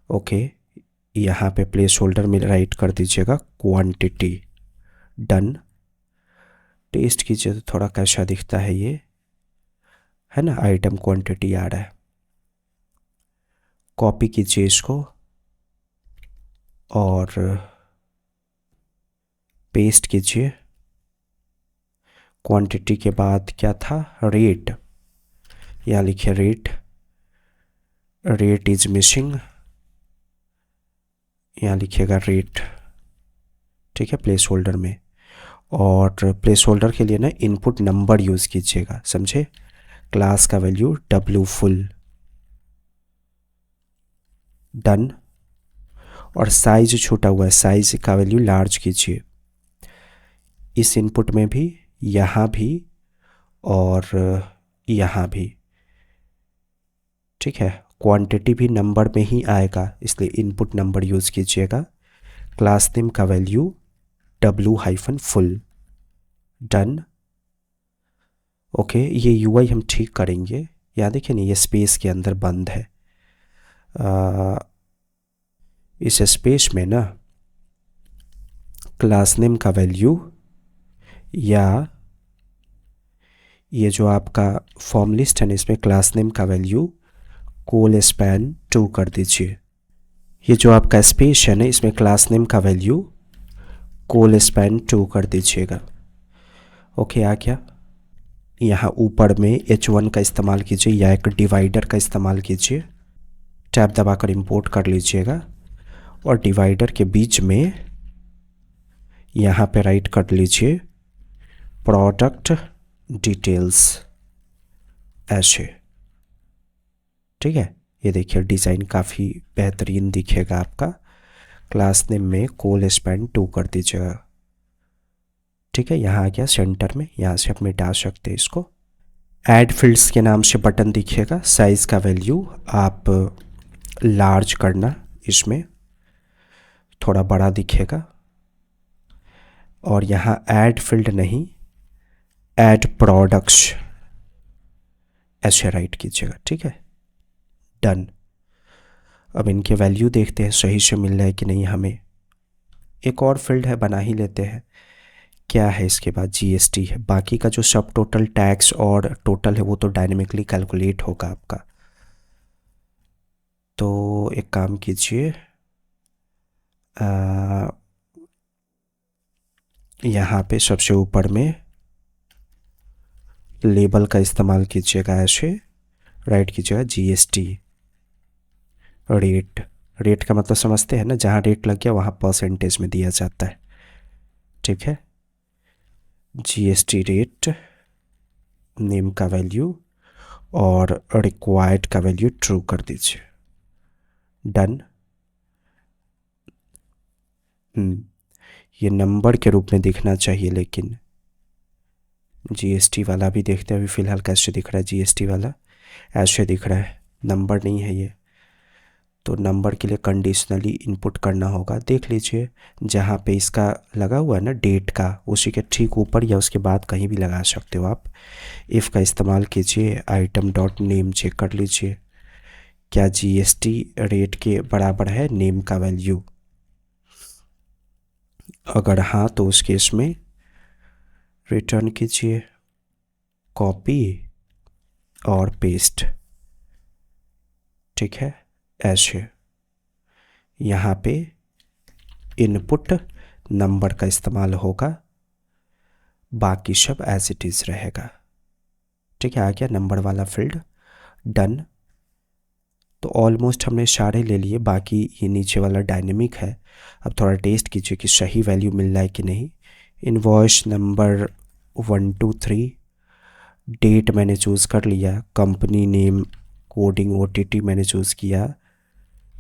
ओके, यहाँ पे प्लेस होल्डर में राइट कर दीजिएगा क्वांटिटी, डन। टेस्ट कीजिए तो थोड़ा कैसा दिखता है, ये है ना, आइटम क्वांटिटी आ रहा है। कॉपी कीजिए इसको और पेस्ट कीजिए। क्वांटिटी के बाद क्या था, रेट, यहाँ लिखिए रेट इज मिसिंग, यहाँ लिखिएगा रेट। ठीक है, प्लेस होल्डर में, और प्लेस होल्डर के लिए ना इनपुट नंबर यूज़ कीजिएगा, समझे, क्लास का वैल्यू W फुल, डन। और साइज छोटा हुआ है, साइज का वैल्यू लार्ज कीजिए, इस इनपुट में भी, यहाँ भी और यहाँ भी। ठीक है, क्वांटिटी भी नंबर में ही आएगा, इसलिए इनपुट नंबर यूज़ कीजिएगा, क्लास नेम का वैल्यू W-फुल, डन। ओके, ये UI हम ठीक करेंगे, यहाँ देखिए ना, ये स्पेस के अंदर बंद है, इस स्पेस में ना क्लास नेम का वैल्यू या ये जो आपका फॉर्म लिस्ट है ना, इसमें क्लास नेम का वैल्यू कोल स्पैन 2 कर दीजिए। ये जो आपका स्पेस है ना, इसमें क्लास नेम का वैल्यू कोल स्पैन 2 कर दीजिएगा। ओके, आ गया। यहाँ ऊपर में H1 का इस्तेमाल कीजिए या एक डिवाइडर का इस्तेमाल कीजिए। टैब दबाकर इंपोर्ट कर लीजिएगा और डिवाइडर के बीच में यहाँ पे राइट कर लीजिए प्रोडक्ट डिटेल्स ऐसे। ठीक है, ये देखिए डिज़ाइन काफ़ी बेहतरीन दिखेगा आपका। क्लास नेम में कोल स्पैन 2 कर दीजिएगा। ठीक है, यहाँ आ गया सेंटर में, यहाँ से आप मिटा सकते हैं इसको। ऐड फील्ड्स के नाम से बटन दिखिएगा। साइज़ का वैल्यू आप लार्ज करना, इसमें थोड़ा बड़ा दिखेगा। और यहाँ ऐड फील्ड नहीं, ऐड प्रोडक्ट्स ऐसे राइट कीजिएगा। ठीक है, डन। अब इनके वैल्यू देखते हैं सही से मिल रहा है कि नहीं। हमें एक और फील्ड है, बना ही लेते हैं। क्या है इसके बाद? जीएसटी है। बाकी का जो सब टोटल टैक्स और टोटल है वो तो डायनेमिकली कैलकुलेट होगा आपका। तो एक काम कीजिए, यहाँ पे सबसे ऊपर में लेबल का इस्तेमाल कीजिएगा, ऐसे राइट कीजिएगा जीएसटी रेट। रेट का मतलब समझते हैं ना, जहाँ रेट लग गया वहाँ परसेंटेज में दिया जाता है। ठीक है, जीएसटी रेट, नेम का वैल्यू और रिक्वायर्ड का वैल्यू ट्रू कर दीजिए। डन। ये नंबर के रूप में दिखना चाहिए, लेकिन जीएसटी वाला भी देखते हैं अभी फ़िलहाल कैसे दिख रहा है। जीएसटी वाला ऐसे दिख रहा है, नंबर नहीं है ये। तो नंबर के लिए कंडीशनली इनपुट करना होगा। देख लीजिए जहाँ पे इसका लगा हुआ है ना डेट का, उसी के ठीक ऊपर या उसके बाद कहीं भी लगा सकते हो आप। इफ़ का इस्तेमाल कीजिए, आइटम डॉट नेम चेक कर लीजिए क्या जीएसटी रेट के बराबर है नेम का वैल्यू। अगर हाँ तो उस केस में रिटर्न कीजिए, कॉपी और पेस्ट। ठीक है, ऐसे यहाँ पे इनपुट नंबर का इस्तेमाल होगा, बाकी सब एज इट इज़ रहेगा। ठीक है, आ गया नंबर वाला फील्ड। डन। तो ऑलमोस्ट हमने सारे ले लिए, बाकी ये नीचे वाला डायनेमिक है। अब थोड़ा टेस्ट कीजिए कि सही वैल्यू मिल रहा है कि नहीं। इनवॉइस नंबर 1 2 3, डेट मैंने चूज़ कर लिया, कंपनी नेम कोडिंग OTT मैंने चूज़ किया,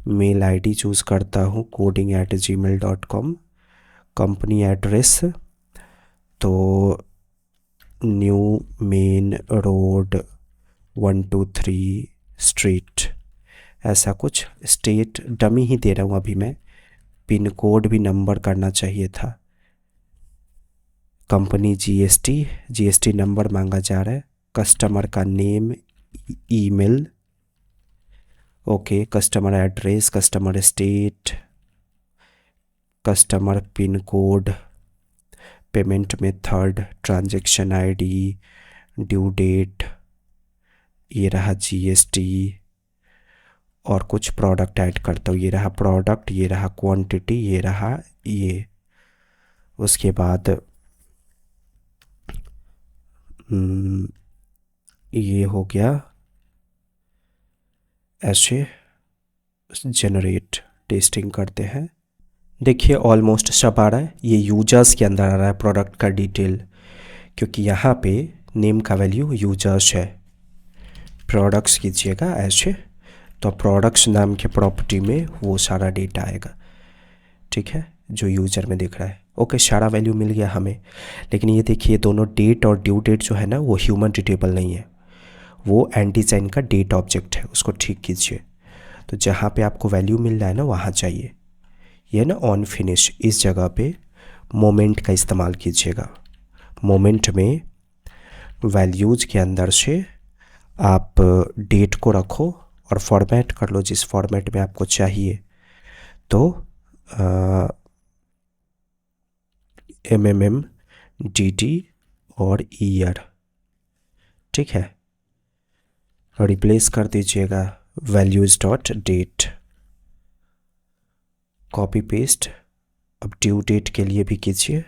मेल आईडी चूज़ करता हूँ coding@gmail.com, कंपनी एड्रेस तो न्यू मेन रोड 123 स्ट्रीट, ऐसा कुछ। स्टेट डमी ही दे रहा हूँ अभी मैं, पिन कोड भी नंबर करना चाहिए था। कंपनी जीएसटी नंबर मांगा जा रहा है। कस्टमर का name, email, okay, customer address, customer state, customer pin code, payment method, transaction ID, due date, ये रहा जीएसटी। और कुछ प्रोडक्ट ऐड करता हूँ, ये रहा प्रोडक्ट, ये रहा क्वांटिटी, ये रहा ये। उसके बाद ये हो गया ऐसे। जनरेट, टेस्टिंग करते हैं। देखिए ऑलमोस्ट सब आ रहा है। ये यूजर्स के अंदर आ रहा है प्रोडक्ट का डिटेल, क्योंकि यहाँ पे नेम का वैल्यू यूजर्स है। प्रोडक्ट्स कीजिएगा ऐसे, तो प्रोडक्ट्स नाम के प्रॉपर्टी में वो सारा डेटा आएगा। ठीक है, जो यूज़र में दिख रहा है। ओके, सारा वैल्यू मिल गया हमें। लेकिन ये देखिए दोनों डेट और ड्यू डेट जो है ना, वो ह्यूमन रिटेबल नहीं है, वो एंटीसाइन का डेट ऑब्जेक्ट है। उसको ठीक कीजिए। तो जहाँ पे आपको वैल्यू मिल रहा है ना, वहाँ चाहिए। ये ना ऑन फिनिश, इस जगह पे मोमेंट का इस्तेमाल कीजिएगा। मोमेंट में वैल्यूज़ के अंदर से आप डेट को रखो और फॉर्मेट कर लो जिस फॉर्मेट में आपको चाहिए। तो MMM DT और ईयर, ठीक है। रिप्लेस कर दीजिएगा values dot date, copy paste. अब ड्यू डेट के लिए भी कीजिए,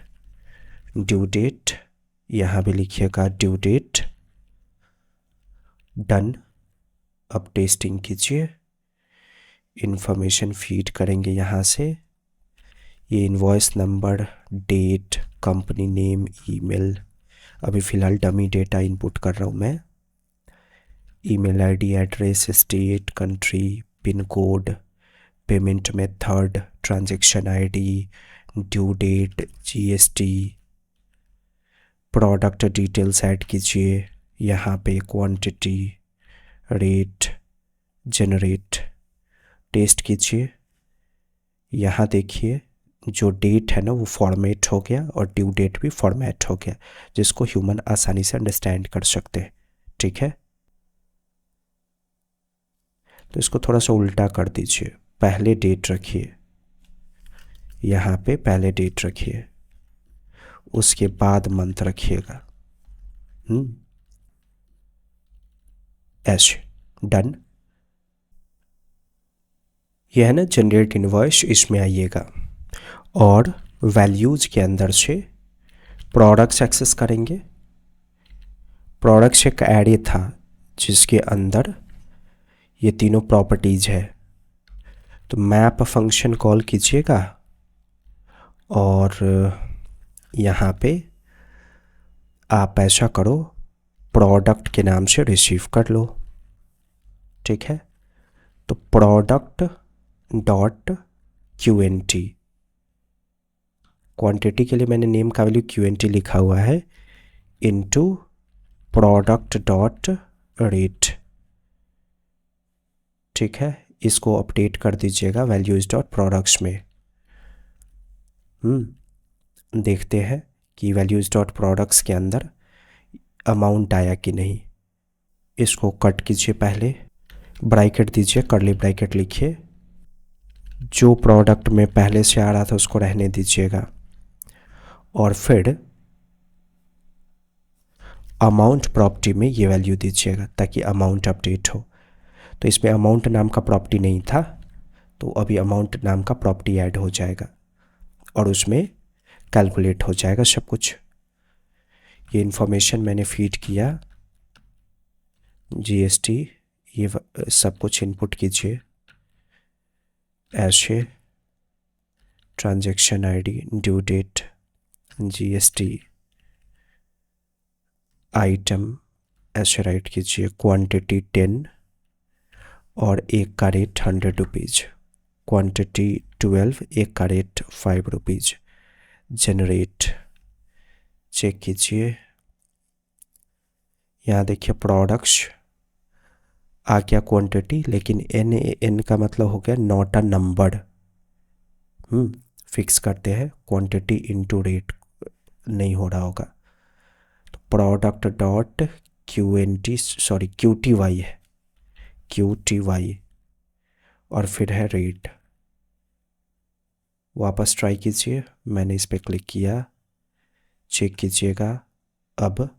ड्यू डेट, यहाँ भी लिखिएगा ड्यू डेट, डन। अब टेस्टिंग कीजिए, इन्फॉर्मेशन फीड करेंगे यहाँ से, ये invoice number, date, company name, email. अभी फ़िलहाल डमी डेटा इनपुट कर रहा हूँ मैं, email ID, address, state, country, pin code, payment method, transaction ID, due date, GST, product details add कीजिए यहाँ पे, क्वांटिटी, रेट, जनरेट, टेस्ट कीजिए। यहाँ देखिए जो डेट है ना वो फॉर्मेट हो गया और ड्यू डेट भी फॉर्मेट हो गया, जिसको ह्यूमन आसानी से अंडरस्टैंड कर सकते हैं, ठीक है। तो इसको थोड़ा सा उल्टा कर दीजिए, पहले डेट रखिए, यहाँ पे पहले डेट रखिए, उसके बाद मंथ रखिएगा, ऐसे, डन। यह है ना जनरेट इनवॉइस, इसमें आइएगा और वैल्यूज़ के अंदर से प्रोडक्ट्स एक्सेस करेंगे। प्रोडक्ट्स एक एरे था जिसके अंदर ये तीनों प्रॉपर्टीज़ है, तो मैप फंक्शन कॉल कीजिएगा और यहाँ पे आप ऐसा करो, प्रोडक्ट के नाम से रिसीव कर लो, ठीक है। तो प्रोडक्ट डॉट क्यूएनटी, क्वांटिटी के लिए मैंने नेम का वैल्यू क्यूएनटी लिखा हुआ है, इनटू प्रोडक्ट डॉट रेट, ठीक है। इसको अपडेट कर दीजिएगा वैल्यूज डॉट प्रोडक्ट्स में। देखते हैं कि वैल्यूज डॉट प्रोडक्ट्स के अंदर अमाउंट आया कि नहीं। इसको कट कीजिए, पहले ब्रैकेट दीजिए, कर्ली ब्रैकेट लिखिए, जो प्रोडक्ट में पहले से आ रहा था उसको रहने दीजिएगा और फिर अमाउंट प्रॉपर्टी में ये वैल्यू दीजिएगा ताकि अमाउंट अपडेट हो। तो इसमें अमाउंट नाम का प्रॉपर्टी नहीं था, तो अभी अमाउंट नाम का प्रॉपर्टी ऐड हो जाएगा और उसमें कैलकुलेट हो जाएगा सब कुछ। ये इन्फॉर्मेशन मैंने फीड किया, जीएसटी, ये सब कुछ इनपुट कीजिए, ऐसे, transaction ID, due date, GST, item, ऐसे राइट कीजिए, क्वांटिटी 10 और एक का रेट 100 रुपीज़, क्वांटिटी 12, एक का रेट 5 रुपीज़, जनरेट, चेक कीजिए। यहाँ देखिए प्रोडक्ट्स आ गया क्वांटिटी, लेकिन एन का मतलब हो गया नॉट अ नंबर। फिक्स करते हैं, क्वांटिटी इनटू रेट नहीं हो रहा होगा, तो प्रोडक्ट डॉट क्यूएनटी, सॉरी क्यूटीवाई है, क्यूटीवाई और फिर है रेट। वापस ट्राई कीजिए, मैंने इस पर क्लिक किया, चेक कीजिएगा। अब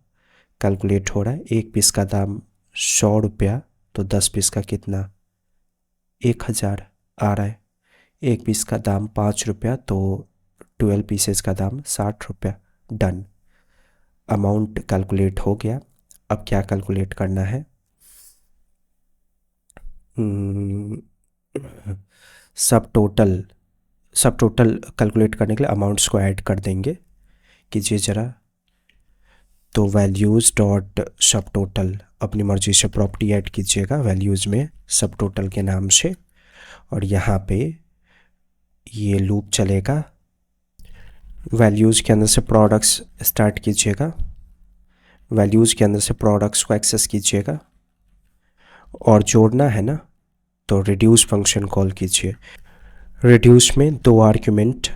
कैलकुलेट हो रहा है, एक पीस का दाम 100 रुपया, तो 10 पीस का कितना 1000 आ रहा है। एक पीस का दाम 5 रुपया, तो 12 पीसेस का दाम 60 रुपया, डन। अमाउंट कैलकुलेट हो गया। अब क्या कैलकुलेट करना है, सब टोटल कैलकुलेट करने के लिए अमाउंट्स को ऐड कर देंगे, कीजिए ज़रा। तो वैल्यूज़ डॉट सब टोटल, अपनी मर्ज़ी से प्रॉपर्टी ऐड कीजिएगा वैल्यूज़ में सब टोटल के नाम से, और यहाँ पे ये लूप चलेगा। वैल्यूज़ के अंदर से प्रोडक्ट्स स्टार्ट कीजिएगा, वैल्यूज़ के अंदर से प्रोडक्ट्स को एक्सेस कीजिएगा और जोड़ना है ना, तो रिड्यूस फंक्शन कॉल कीजिए। रिड्यूस में 2 आर्ग्यूमेंट,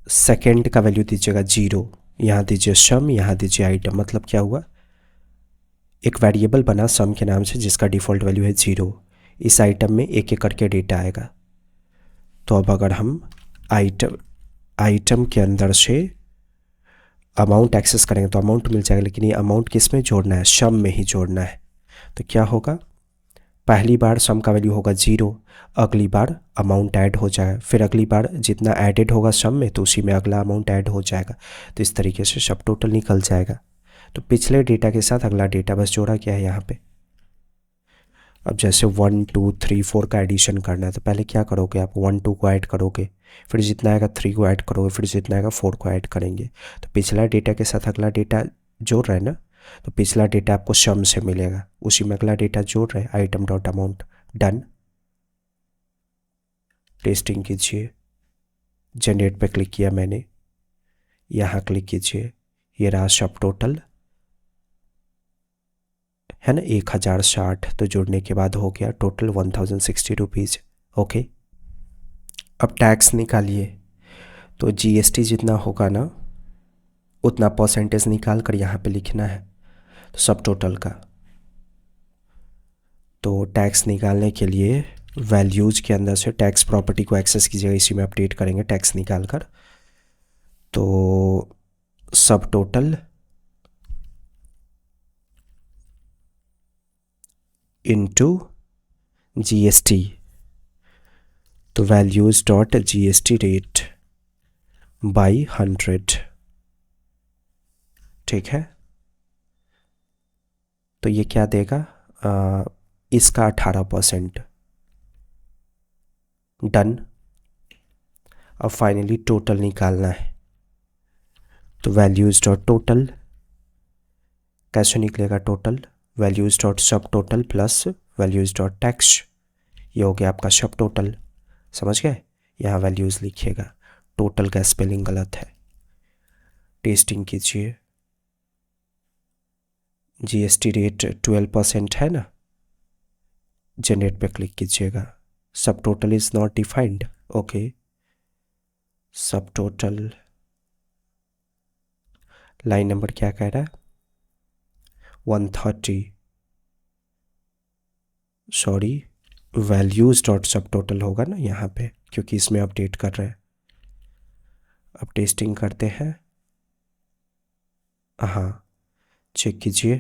सेकेंड का वैल्यू दीजिएगा 0, यहाँ दीजिए सम, यहाँ दीजिए आइटम। मतलब क्या हुआ, एक वेरिएबल बना सम के नाम से जिसका डिफ़ॉल्ट वैल्यू है 0। इस आइटम में एक एक करके डेटा आएगा। तो अब अगर हम आइटम के अंदर से अमाउंट एक्सेस करेंगे तो अमाउंट मिल जाएगा, लेकिन ये अमाउंट किस में जोड़ना है, सम में ही जोड़ना है। तो क्या होगा, पहली बार सम का वैल्यू होगा 0, अगली बार अमाउंट ऐड हो जाएगा, फिर अगली बार जितना ऐडेड होगा सम में तो उसी में अगला अमाउंट ऐड हो जाएगा। तो इस तरीके से सब टोटल निकल जाएगा। तो पिछले डेटा के साथ अगला डेटा बस जोड़ा गया है यहाँ पे। अब जैसे 1 2 3 4 का एडिशन करना है तो पहले क्या करोगे, आप 1 2 को ऐड करोगे, फिर जितना आएगा 3 को ऐड करोगे, फिर जितना आएगा 4 को ऐड करेंगे। तो पिछला डेटा के साथ अगला डेटा जोड़ रहे हैं ना, तो पिछला डेटा आपको सम से मिलेगा, उसी में अगला डेटा जोड़ रहे हैं, item dot amount. Done. Testing कीजिए, जनरेट पे क्लिक किया मैंने, यहाँ क्लिक कीजिए, ये रहा सब टोटल है ना 1060। तो जुड़ने के बाद हो गया टोटल 1060 रुपीज़। ओके, अब टैक्स निकालिए। तो जीएसटी जितना होगा ना उतना परसेंटेज निकाल कर यहाँ पे लिखना है, तो सब टोटल का। तो टैक्स निकालने के लिए वैल्यूज़ के अंदर से टैक्स प्रॉपर्टी को एक्सेस कीजिएगा, इसी में अपडेट करेंगे टैक्स निकाल कर। तो सब टोटल इनटू जीएसटी, तो values dot GST rate by 100। ठीक है, तो ये क्या देगा, इसका 18%। डन। अब फाइनली टोटल निकालना है, तो वैल्यूज़ डॉट टोटल कैसे निकलेगा, टोटल वैल्यूज़ डॉट सब total plus values dot tax, ये हो गया आपका सब टोटल। समझ गए, यहाँ वैल्यूज़ लिखिएगा, टोटल का स्पेलिंग गलत है। टेस्टिंग कीजिए, जीएसटी रेट 12% है ना, जनरेट पे क्लिक कीजिएगा, सब total is not defined. Okay, सब टोटल लाइन नंबर क्या कह रहा है, 130, सॉरी वैल्यूज़ डॉट सब टोटल होगा ना यहाँ पे, क्योंकि इसमें अपडेट कर रहे हैं। अब टेस्टिंग करते हैं, हाँ चेक कीजिए,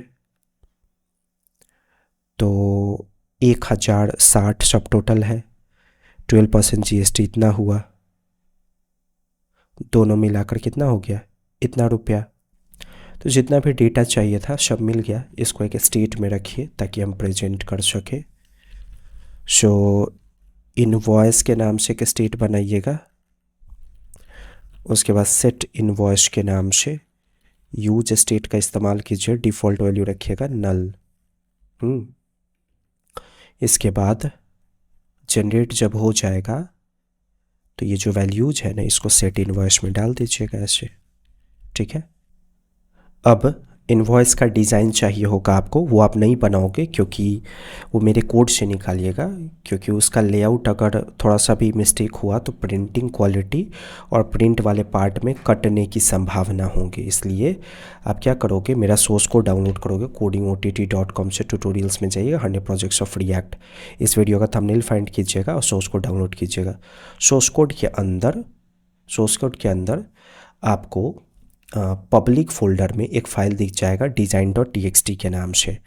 तो 1060 सब टोटल है, 12% जीएसटी इतना हुआ, दोनों मिलाकर कितना हो गया, इतना रुपया। तो जितना भी डेटा चाहिए था सब मिल गया। इसको एक स्टेट में रखिए ताकि हम प्रेजेंट कर सके। सो इनवॉइस के नाम से एक स्टेट बनाइएगा, उसके बाद सेट इनवॉइस के नाम से यूज स्टेट का इस्तेमाल कीजिए, डिफ़ॉल्ट वैल्यू रखिएगा नल। इसके बाद जनरेट जब हो जाएगा तो ये जो वैल्यूज है ना इसको सेट इनवॉइस में डाल दीजिएगा ऐसे। ठीक है, अब इनवॉइस का डिज़ाइन चाहिए होगा आपको, वो आप नहीं बनाओगे क्योंकि वो मेरे कोड से निकालिएगा, क्योंकि उसका लेआउट अगर थोड़ा सा भी मिस्टेक हुआ तो प्रिंटिंग क्वालिटी और प्रिंट वाले पार्ट में कटने की संभावना होगी। इसलिए आप क्या करोगे, मेरा सोर्स कोड डाउनलोड करोगे, codingott.com से ट्यूटोरियल्स में जाइएगा, 100 प्रोजेक्ट्स ऑफ रिएक्ट, इस वीडियो का थंबनेल फाइंड कीजिएगा और सोर्स कोड डाउनलोड कीजिएगा। सोर्स कोड के अंदर आपको पब्लिक फोल्डर में एक फ़ाइल दिख जाएगा design.txt के नाम से।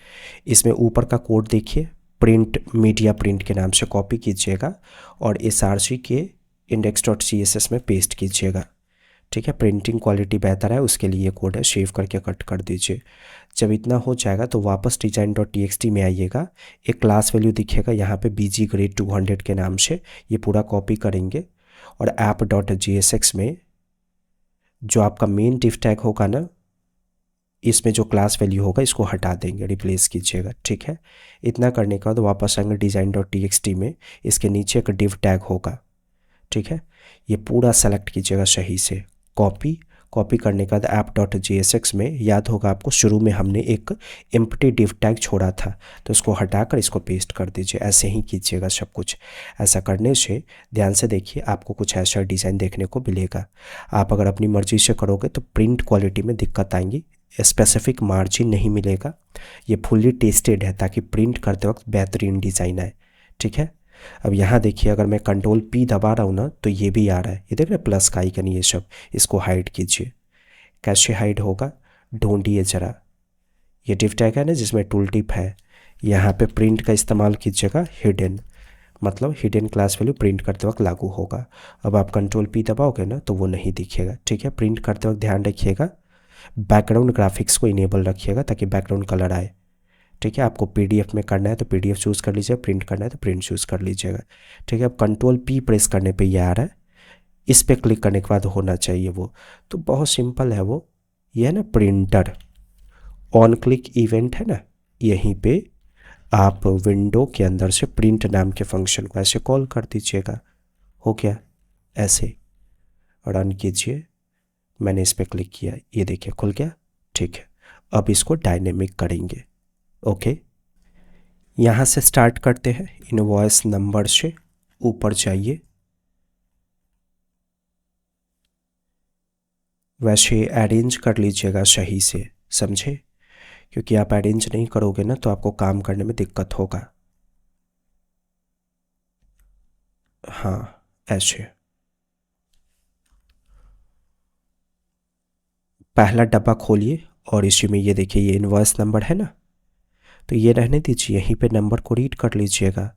इसमें ऊपर का कोड देखिए, प्रिंट मीडिया प्रिंट के नाम से कॉपी कीजिएगा और src के index.css में पेस्ट कीजिएगा। ठीक है, प्रिंटिंग क्वालिटी बेहतर है उसके लिए कोड है, सेव करके कट कर दीजिए। जब इतना हो जाएगा तो वापस design.txt में आइएगा, एक क्लास वैल्यू दिखेगा यहाँ पे bg grade 200 के नाम से, ये पूरा कॉपी करेंगे और app.jsx में जो आपका मेन डिव टैग होगा ना, इसमें जो क्लास वैल्यू होगा इसको हटा देंगे, रिप्लेस कीजिएगा। ठीक है, इतना करने के बाद वापस आएंगे design.txt में, इसके नीचे एक डिव टैग होगा। ठीक है, ये पूरा सेलेक्ट कीजिएगा सही से, कॉपी करने के बाद app.jsx में याद होगा आपको शुरू में हमने एक एम्प्टी डिव टैग छोड़ा था, तो इसको हटाकर इसको पेस्ट कर दीजिए। ऐसे ही कीजिएगा सब कुछ। ऐसा करने से ध्यान से देखिए आपको कुछ ऐसा डिज़ाइन देखने को मिलेगा। आप अगर अपनी मर्ज़ी से करोगे तो प्रिंट क्वालिटी में दिक्कत आएंगी, स्पेसिफिक मार्जिन नहीं मिलेगा। ये फुल्ली टेस्टेड है ताकि प्रिंट करते वक्त बेहतरीन डिज़ाइन आए। ठीक है, अब यहाँ देखिए अगर मैं Ctrl P दबा रहा हूँ ना तो ये भी आ रहा है, ये देख रहे हैं प्लस का आइकन, ये सब इसको हाइड कीजिए। कैसे हाइड होगा, ढूंढिए ज़रा। ये डिव टैग है ना जिसमें टूल टिप है, यहाँ पे प्रिंट का इस्तेमाल कीजिएगा, हिडन, मतलब हिडन क्लास वैल्यू प्रिंट करते वक्त लागू होगा। अब आप कंट्रोल पी दबाओगे ना तो वो नहीं दिखेगा, ठीक है। प्रिंट करते वक्त ध्यान रखिएगा बैकग्राउंड ग्राफिक्स को इनेबल रखिएगा ताकि बैकग्राउंड कलर आए, ठीक है। आपको पीडीएफ में करना है तो पीडीएफ चूज़ कर लीजिएगा, प्रिंट करना है तो प्रिंट चूज़ कर लीजिएगा, ठीक है। अब कंट्रोल पी प्रेस करने पे ये आ रहा है, इस पर क्लिक करने के बाद होना चाहिए वो, तो बहुत सिंपल है वो। ये है ना प्रिंटर, ऑन क्लिक इवेंट है ना, यहीं पे आप विंडो के अंदर से प्रिंट नाम के फंक्शन को ऐसे कॉल कर दीजिएगा। हो गया, ऐसे रन कीजिए। मैंने इस पर क्लिक किया, ये देखिए खुल गया, ठीक है। अब इसको डायनेमिक करेंगे, ओके। यहाँ से स्टार्ट करते हैं, इनवॉइस नंबर से ऊपर जाइए। वैसे अरेंज कर लीजिएगा सही से, समझे, क्योंकि आप अरेंज नहीं करोगे ना तो आपको काम करने में दिक्कत होगा। हाँ, ऐसे पहला डब्बा खोलिए और इसी में ये देखिए ये इनवॉइस नंबर है ना, तो ये रहने दीजिए, यहीं पे नंबर को रीड कर लीजिएगा।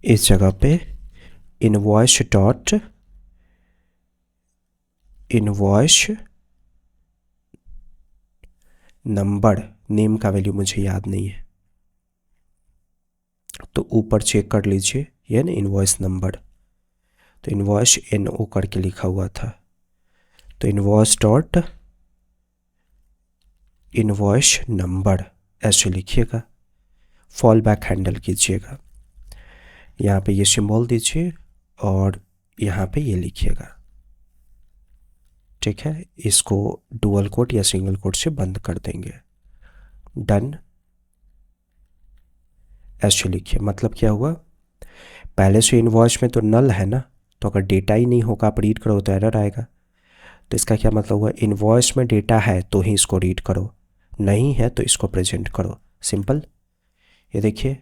इस जगह पे invoice dot invoice number, name का वैल्यू मुझे याद नहीं है, तो ऊपर चेक कर लीजिए, ये ना इनवॉइस नंबर, तो इनवॉइस एन ओ करके लिखा हुआ था, तो इनवॉइस डॉट इनवॉइस नंबर ऐसे लिखिएगा, फॉल बैक हैंडल कीजिएगा, यहाँ पे ये सिंबल दीजिए और यहाँ पे ये लिखिएगा, ठीक है। इसको डुअल कोट या सिंगल कोट से बंद कर देंगे, डन ऐसे लिखिए। मतलब क्या हुआ, पहले से इनवॉइस में तो नल है ना, तो अगर डेटा ही नहीं होगा आप रीड करो तो एरर आएगा। तो इसका क्या मतलब हुआ, इनवॉइस में डेटा है तो ही इसको रीड करो, नहीं है तो इसको प्रेजेंट करो, सिंपल। ये देखिए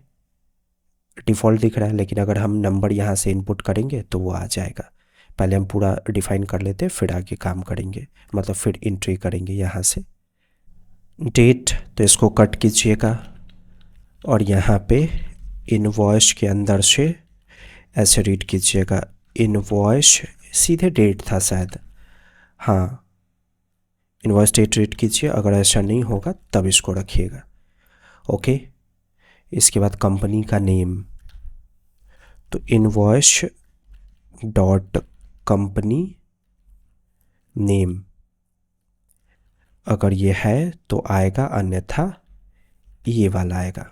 डिफ़ॉल्ट दिख रहा है, लेकिन अगर हम नंबर यहाँ से इनपुट करेंगे तो वो आ जाएगा। पहले हम पूरा डिफाइन कर लेते हैं फिर आगे काम करेंगे, मतलब फिर एंट्री करेंगे यहाँ से। डेट तो इसको कट कीजिएगा और यहाँ पे इनवॉइस के अंदर से ऐसे रीड कीजिएगा, इनवॉइस सीधे डेट था शायद, हाँ इनवॉइस डेट रीड कीजिए, अगर ऐसा नहीं होगा तब इसको रखिएगा, ओके। इसके बाद कंपनी का नेम, तो इनवॉइस डॉट कंपनी नेम, अगर ये है तो आएगा, अन्यथा ये वाला आएगा,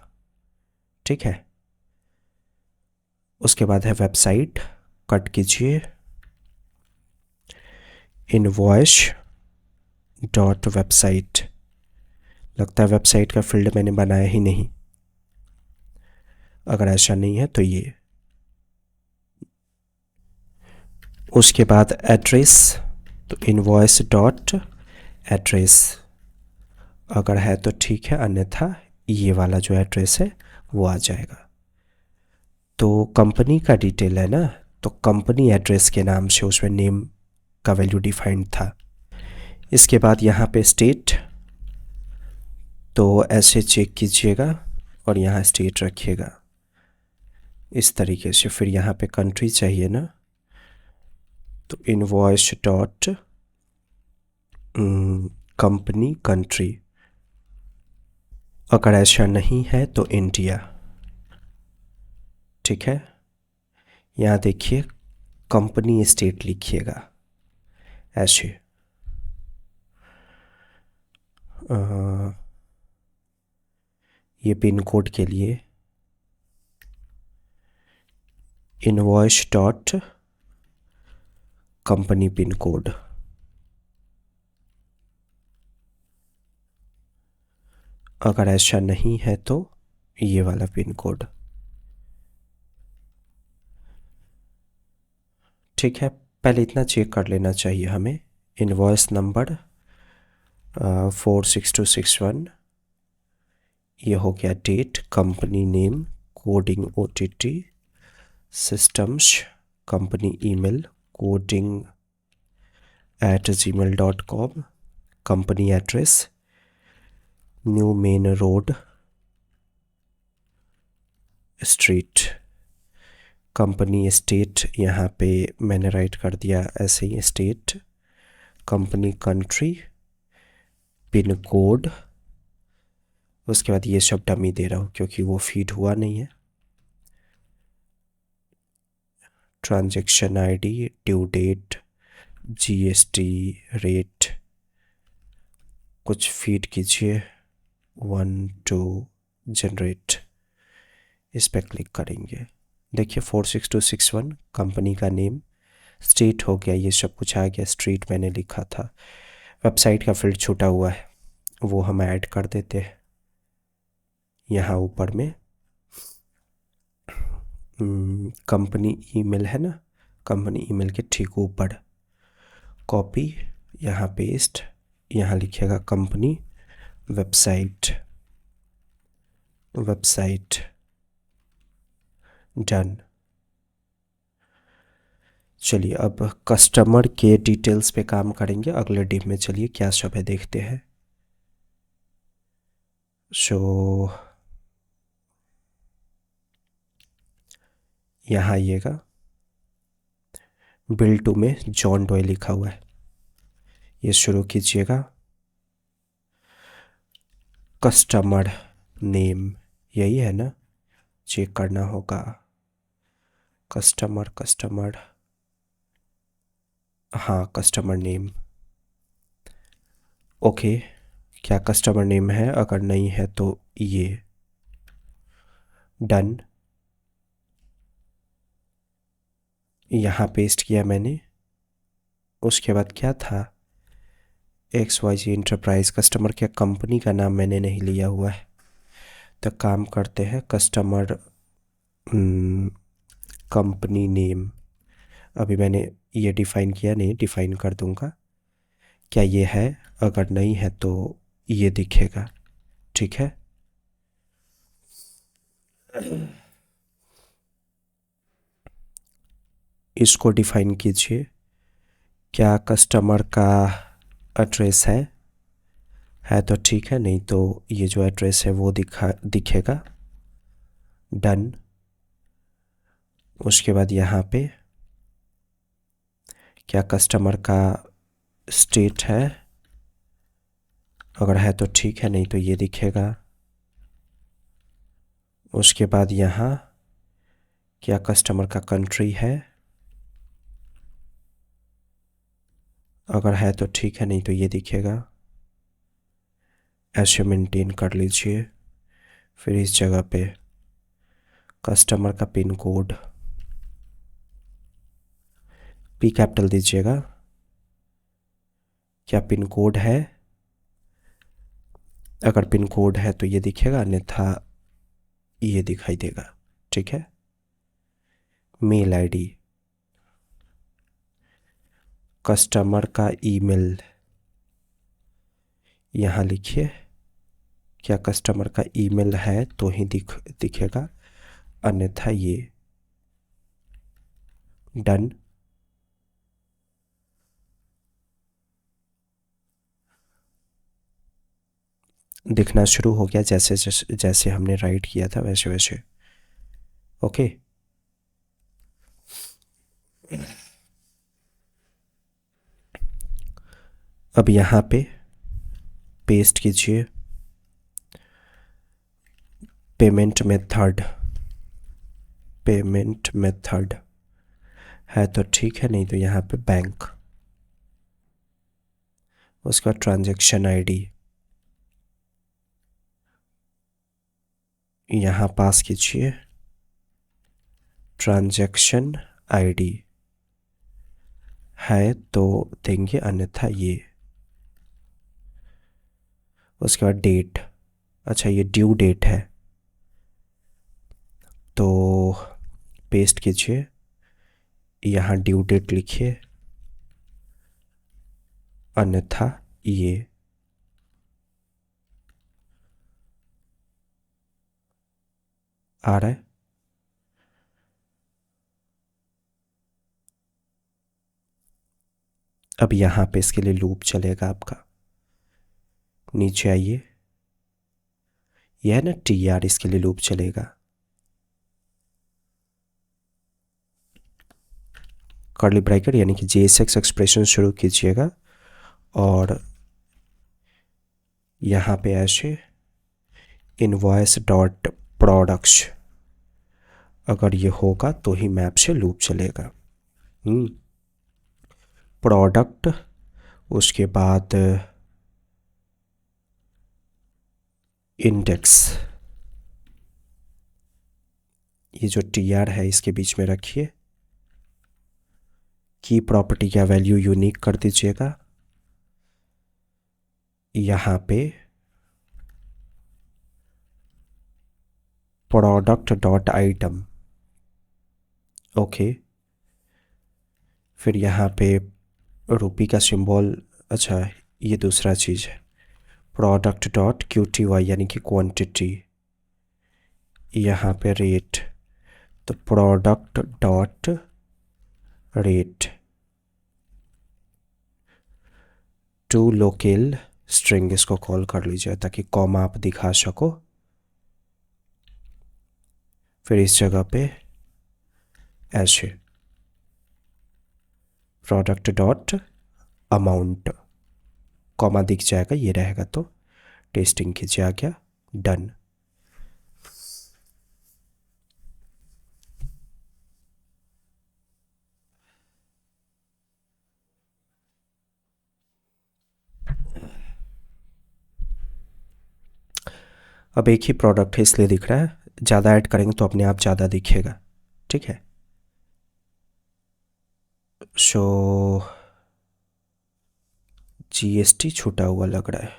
ठीक है। उसके बाद है वेबसाइट, कट कीजिए, इनवॉइस डॉट वेबसाइट, लगता है वेबसाइट का फील्ड मैंने बनाया ही नहीं, अगर ऐसा नहीं है तो ये। उसके बाद एड्रेस, तो इनवॉइस डॉट एड्रेस, अगर है तो ठीक है, अन्यथा ये वाला जो एड्रेस है वो आ जाएगा। तो कंपनी का डिटेल है ना, तो कंपनी एड्रेस के नाम से उसमें नेम का वैल्यू डिफाइंड था। इसके बाद यहाँ पे स्टेट, तो ऐसे चेक कीजिएगा और यहाँ स्टेट रखिएगा इस तरीके से। फिर यहाँ पे कंट्री चाहिए ना, तो इनवॉइस डॉट कंपनी कंट्री, अगर ऐसा नहीं है तो इंडिया, ठीक है। यहाँ देखिए कंपनी स्टेट लिखिएगा ऐसे। ये पिन कोड के लिए invoice dot company pin code, अगर ऐसा नहीं है तो ये वाला पिन कोड, ठीक है। पहले इतना चेक कर लेना चाहिए हमें, इनवॉइस नंबर 46261, ये हो गया date, company name, coding OTT, systems, company email, coding @gmail.com। Company address new main road street. Company state यहाँ पे मैंने राइट कर दिया ऐसे ही state. Company country, pin code, उसके बाद ये सब डमी दे रहा हूँ क्योंकि वो फीड हुआ नहीं है। Transaction ID, due date, GST rate कुछ फीड कीजिए। 1 2 जनरेट, इस पर क्लिक करेंगे। देखिए 46261 कंपनी का नेम, स्टेट हो गया, ये सब कुछ आ गया। स्ट्रीट मैंने लिखा था। वेबसाइट का फील्ड छूटा हुआ है, वो हम ऐड कर देते हैं यहाँ ऊपर में। कंपनी ईमेल है ना, कंपनी ईमेल के ठीक ऊपर कॉपी, यहाँ पेस्ट, यहाँ लिखिएगा कंपनी वेबसाइट, वेबसाइट डन। चलिए अब कस्टमर के डिटेल्स पे काम करेंगे अगले डिप में। चलिए क्या सब है देखते हैं। सो यहाँ आइएगा, बिल टू में जॉन डॉय लिखा हुआ है, ये शुरू कीजिएगा। कस्टमर नेम यही है ना, चेक करना होगा। कस्टमर कस्टमर, हाँ कस्टमर नेम। ओके, क्या कस्टमर नेम है? अगर नहीं है तो ये डन। यहाँ पेस्ट किया मैंने। उसके बाद क्या था, XYZ इंटरप्राइज। कस्टमर के कंपनी का नाम मैंने नहीं लिया हुआ है, तो काम करते हैं कस्टमर कंपनी नेम। अभी मैंने ये डिफ़ाइन किया नहीं, डिफ़ाइन कर दूंगा। क्या ये है? अगर नहीं है तो ये दिखेगा, ठीक है। इसको डिफ़ाइन कीजिए। क्या कस्टमर का एड्रेस है तो ठीक है, नहीं तो ये जो एड्रेस है वो दिखेगा। डन। उसके बाद यहाँ पे क्या कस्टमर का स्टेट है? अगर है तो ठीक है, नहीं तो ये दिखेगा। उसके बाद यहाँ क्या कस्टमर का कंट्री है? अगर है तो ठीक है, नहीं तो ये दिखेगा। ऐसे मेंटेन कर लीजिए। फिर इस जगह पे कस्टमर का पिन कोड पी कैपिटल दीजिएगा। क्या पिन कोड है? अगर पिन कोड है तो ये दिखेगा, अन्यथा ये दिखाई देगा, ठीक है। मेल आईडी, कस्टमर का ईमेल यहाँ लिखिए। क्या कस्टमर का ईमेल है तो ही दिखेगा, अन्यथा ये डन। दिखना शुरू हो गया, जैसे जैसे जैसे हमने राइट किया था वैसे वैसे। ओके, अब यहाँ पे पेस्ट कीजिए पेमेंट मेथड। पेमेंट मेथड है तो ठीक है, नहीं तो यहाँ पे बैंक। उसका ट्रांजैक्शन आईडी यहाँ पास कीजिए। ट्रांजैक्शन आईडी है तो देंगे, अन्यथा ये। उसके बाद डेट, अच्छा ये ड्यू डेट है तो पेस्ट कीजिए। यहाँ ड्यू डेट लिखिए, अन्यथा ये। आ रहा है? अब यहाँ पे इसके लिए लूप चलेगा आपका। नीचे आइए, यह है ना TR, इसके लिए लूप चलेगा। कर्ली ब्रैकेट यानी कि JSX एक्सप्रेशन शुरू कीजिएगा और यहाँ पे ऐसे इनवॉइस डॉट प्रोडक्ट्स, अगर ये होगा तो ही मैप से लूप चलेगा। प्रोडक्ट, उसके बाद इंडेक्स, ये जो TR है इसके बीच में रखिए। की प्रॉपर्टी का वैल्यू यूनिक कर दीजिएगा। यहाँ पे प्रोडक्ट डॉट आइटम, ओके। फिर यहाँ पे रुपी का सिंबल, अच्छा ये दूसरा चीज़ है। प्रोडक्ट डॉट QTY यानी कि क्वांटिटी, यहाँ पे रेट, तो product dot rate to local string, इसको कॉल कर लीजिए ताकि कॉमा आप दिखा सको। फिर इस जगह पे ऐसे प्रोडक्ट डॉट अमाउंट, कॉमा दिख जाएगा, ये रहेगा तो टेस्टिंग कीजिए। आ गया, डन। अब एक ही प्रोडक्ट है इसलिए दिख रहा है, ज़्यादा ऐड करेंगे तो अपने आप ज़्यादा दिखेगा, ठीक है। सो GST छूटा हुआ लग रहा है,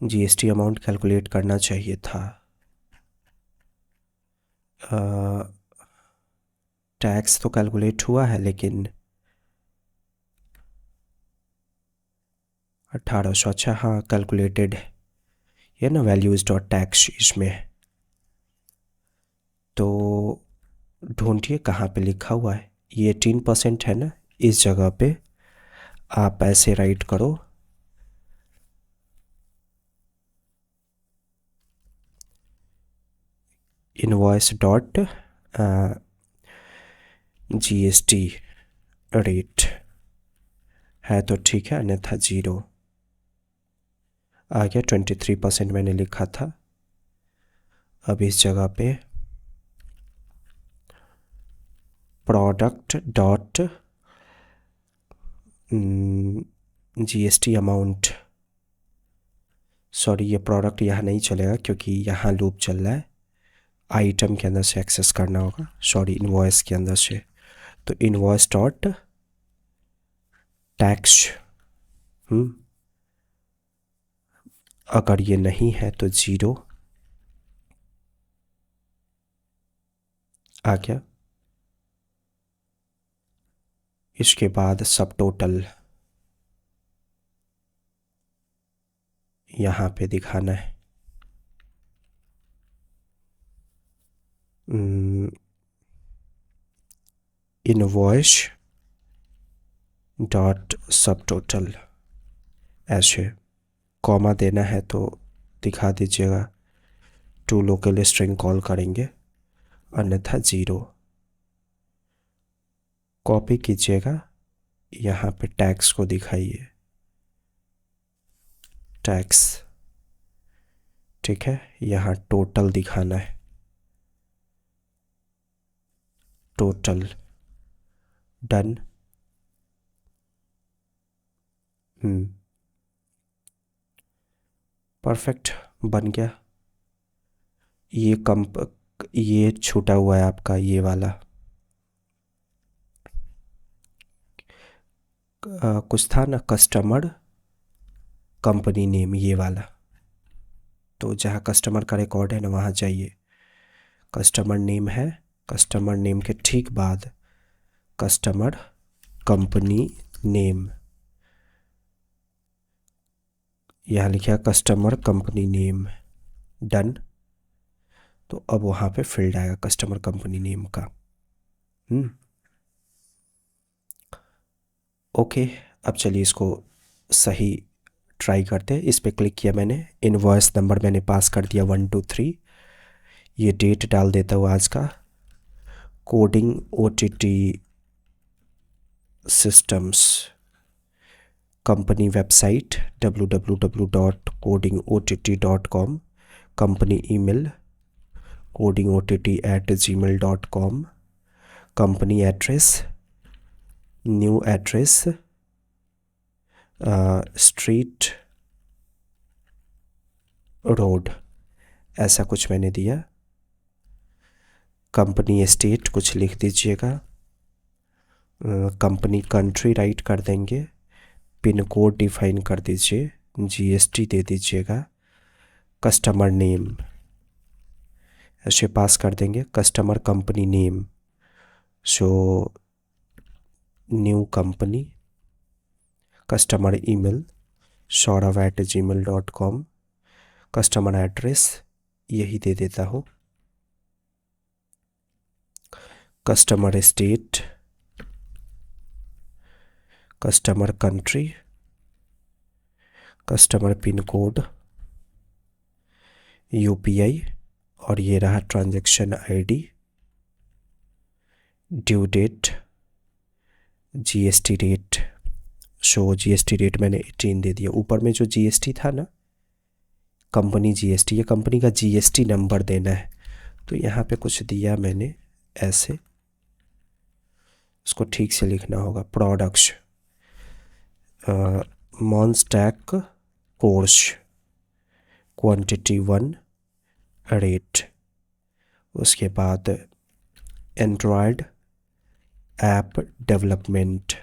GST अमाउंट कैलकुलेट करना चाहिए था। टैक्स तो कैलकुलेट हुआ है लेकिन 1800, अच्छा हाँ कैलकुलेटेड है, ये ना वैल्यूज डॉट टैक्स इसमें है। तो ढूंढिए कहाँ पे लिखा हुआ है, ये 18% है ना, इस जगह पे आप ऐसे राइट करो, इनवॉइस डॉट GST रेट है तो ठीक है, अन्यथा 0 आ गया। 23% मैंने लिखा था। अब इस जगह पे product dot GST amount, sorry ये प्रोडक्ट यहाँ नहीं चलेगा क्योंकि यहाँ लूप चल रहा है, आइटम के अंदर से एक्सेस करना होगा, सॉरी इनवॉइस के अंदर से। तो इनवॉइस डॉट टैक्स, अगर ये नहीं है तो 0 आ गया। इसके बाद सब टोटल यहाँ पे दिखाना है। इनवॉइस डॉट सब टोटल, ऐसे कॉमा देना है तो दिखा दीजिएगा, टू लोकल स्ट्रिंग कॉल करेंगे, अन्यथा 0 कॉपी कीजिएगा। यहाँ पे टैक्स को दिखाइए, टैक्स, ठीक है। यहाँ टोटल दिखाना है, टोटल, डन। परफेक्ट, बन गया। ये छूटा हुआ है आपका ये वाला, कुछ था ना कस्टमर कंपनी नेम, ये वाला। तो जहाँ कस्टमर का रिकॉर्ड है ना वहाँ जाइए, कस्टमर नेम है, कस्टमर नेम के ठीक बाद कस्टमर कंपनी नेम, यहाँ लिखा कस्टमर कंपनी नेम, डन। तो अब वहाँ पे फील्ड आएगा कस्टमर कंपनी नेम का। ओके, अब चलिए इसको सही ट्राई करते हैं। इस पर क्लिक किया मैंने, इनवॉइस नंबर मैंने पास कर दिया 123, ये डेट डाल देता हूँ आज का। Coding OTT systems company website www.codingott.com, company email codingott@gmail.com, company address, new address, street, road, ऐसा कुछ मैंने दिया। कंपनी स्टेट कुछ लिख दीजिएगा। कंपनी कंट्री राइट कर देंगे। पिन कोड डिफाइन कर दीजिए, GST दे दीजिएगा। कस्टमर नेम ऐसे पास कर देंगे। Customer company name, so new company. Customer email saurav@gmail.com, customer address यही दे देता हूँ। Customer state, customer country, customer pin code, UPI, और ये रहा transaction ID, due date, GST rate, so GST rate मैंने 18 दे दिया। ऊपर में जो GST था ना, कंपनी GST, ये कंपनी का GST नंबर देना है, तो यहाँ पे कुछ दिया मैंने ऐसे, उसको ठीक से लिखना होगा। प्रोडक्ट्स, मॉन्स्टैक कोर्स, क्वांटिटी 1, रेट, उसके बाद Android app development,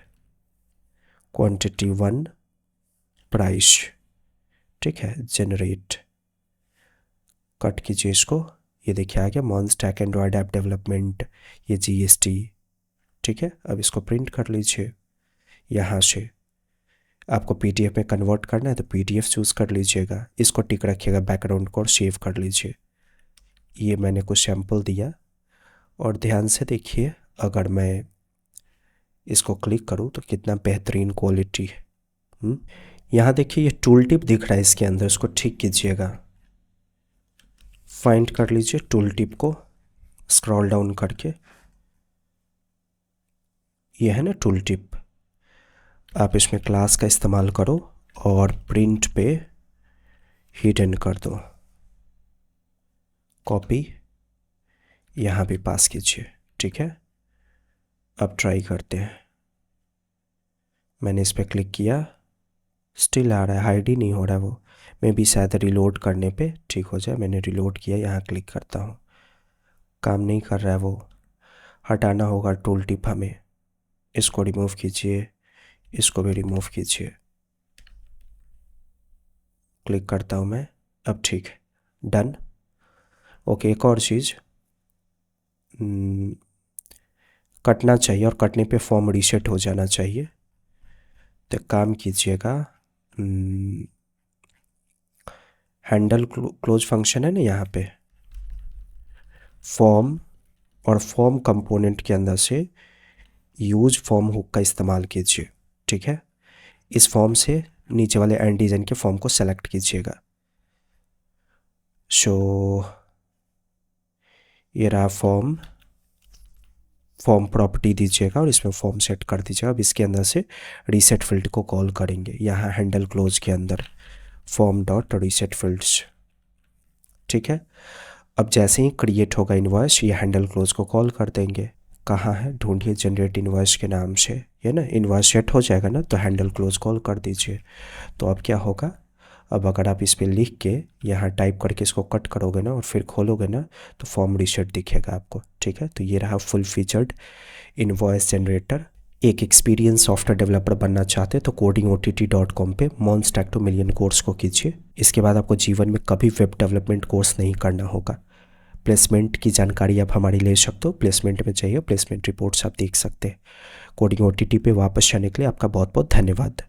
quantity 1, price, ठीक है। जनरेट, कट कीजिए इसको, ये देखिए आ गया मॉन्स्टैक एंड्रॉयड ऐप डेवलपमेंट, ये GST, ठीक है। अब इसको प्रिंट कर लीजिए। यहाँ से आपको PDF में कन्वर्ट करना है तो PDF चूज़ कर लीजिएगा। इसको टिक रखिएगा बैकग्राउंड को और सेव कर लीजिए। ये मैंने कुछ सैम्पल दिया, और ध्यान से देखिए, अगर मैं इसको क्लिक करूँ तो कितना बेहतरीन क्वालिटी है। यहाँ देखिए ये टूल टिप दिख रहा है इसके अंदर, इसको ठीक कीजिएगा। फाइंड कर लीजिए टूल टिप को, स्क्रॉल डाउन करके, ये है ना टूल टिप। आप इसमें क्लास का इस्तेमाल करो और प्रिंट पे हिडन कर दो, कॉपी यहाँ भी पास कीजिए, ठीक है। अब ट्राई करते हैं। मैंने इस पर क्लिक किया, स्टिल आ रहा है, हाइड ही नहीं हो रहा है वो। मैं भी शायद रिलोड करने पे ठीक हो जाए। मैंने रिलोड किया, यहाँ क्लिक करता हूँ, काम नहीं कर रहा है वो। हटाना होगा टूल टिप हमें, इसको रिमूव कीजिए, इसको भी रिमूव कीजिए। क्लिक करता हूँ मैं, अब ठीक है, डन। ओके, एक और चीज़, कटना चाहिए और कटने पे फॉर्म रीसेट हो जाना चाहिए। तो काम कीजिएगा, हैंडल क्लोज फंक्शन है ना यहाँ पे, फॉर्म और फॉर्म कंपोनेंट के अंदर से यूज फॉर्म हुक का इस्तेमाल कीजिए, ठीक है। इस फॉर्म से नीचे वाले एंटीजन के फॉर्म को सेलेक्ट कीजिएगा। सो ये रहा फॉर्म प्रॉपर्टी दीजिएगा और इसमें फॉर्म सेट कर दीजिएगा। अब इसके अंदर से रीसेट फील्ड को कॉल करेंगे, यहाँ हैंडल क्लोज के अंदर फॉर्म डॉट रीसेट फील्ड्स, ठीक है। अब जैसे ही क्रिएट होगा इनवॉइस, ये हैंडल क्लोज को कॉल कर देंगे। कहाँ है, ढूंढिए, जनरेट इनवॉइस के नाम से, ये ना इनवॉइस सेट हो जाएगा ना, तो हैंडल क्लोज कॉल कर दीजिए। तो अब क्या होगा, अब अगर आप इस पर लिख के यहाँ टाइप करके इसको कट करोगे ना और फिर खोलोगे ना, तो फॉर्म रीसेट दिखेगा आपको, ठीक है। तो ये रहा फुल फीचर्ड इनवॉइस जनरेटर। एक एक्सपीरियंस सॉफ्टवेयर डेवलपर बनना चाहते तो codingott.com पे मॉन्स्टैक टू मिलियन कोर्स को कीजिए। इसके बाद आपको जीवन में कभी वेब डेवलपमेंट कोर्स नहीं करना होगा। प्लेसमेंट की जानकारी आप हमारी ले सकते हो, प्लेसमेंट में चाहिए प्लेसमेंट रिपोर्ट्स आप देख सकते हैं। कोडिंग OTT पे वापस आने के लिए आपका बहुत बहुत धन्यवाद।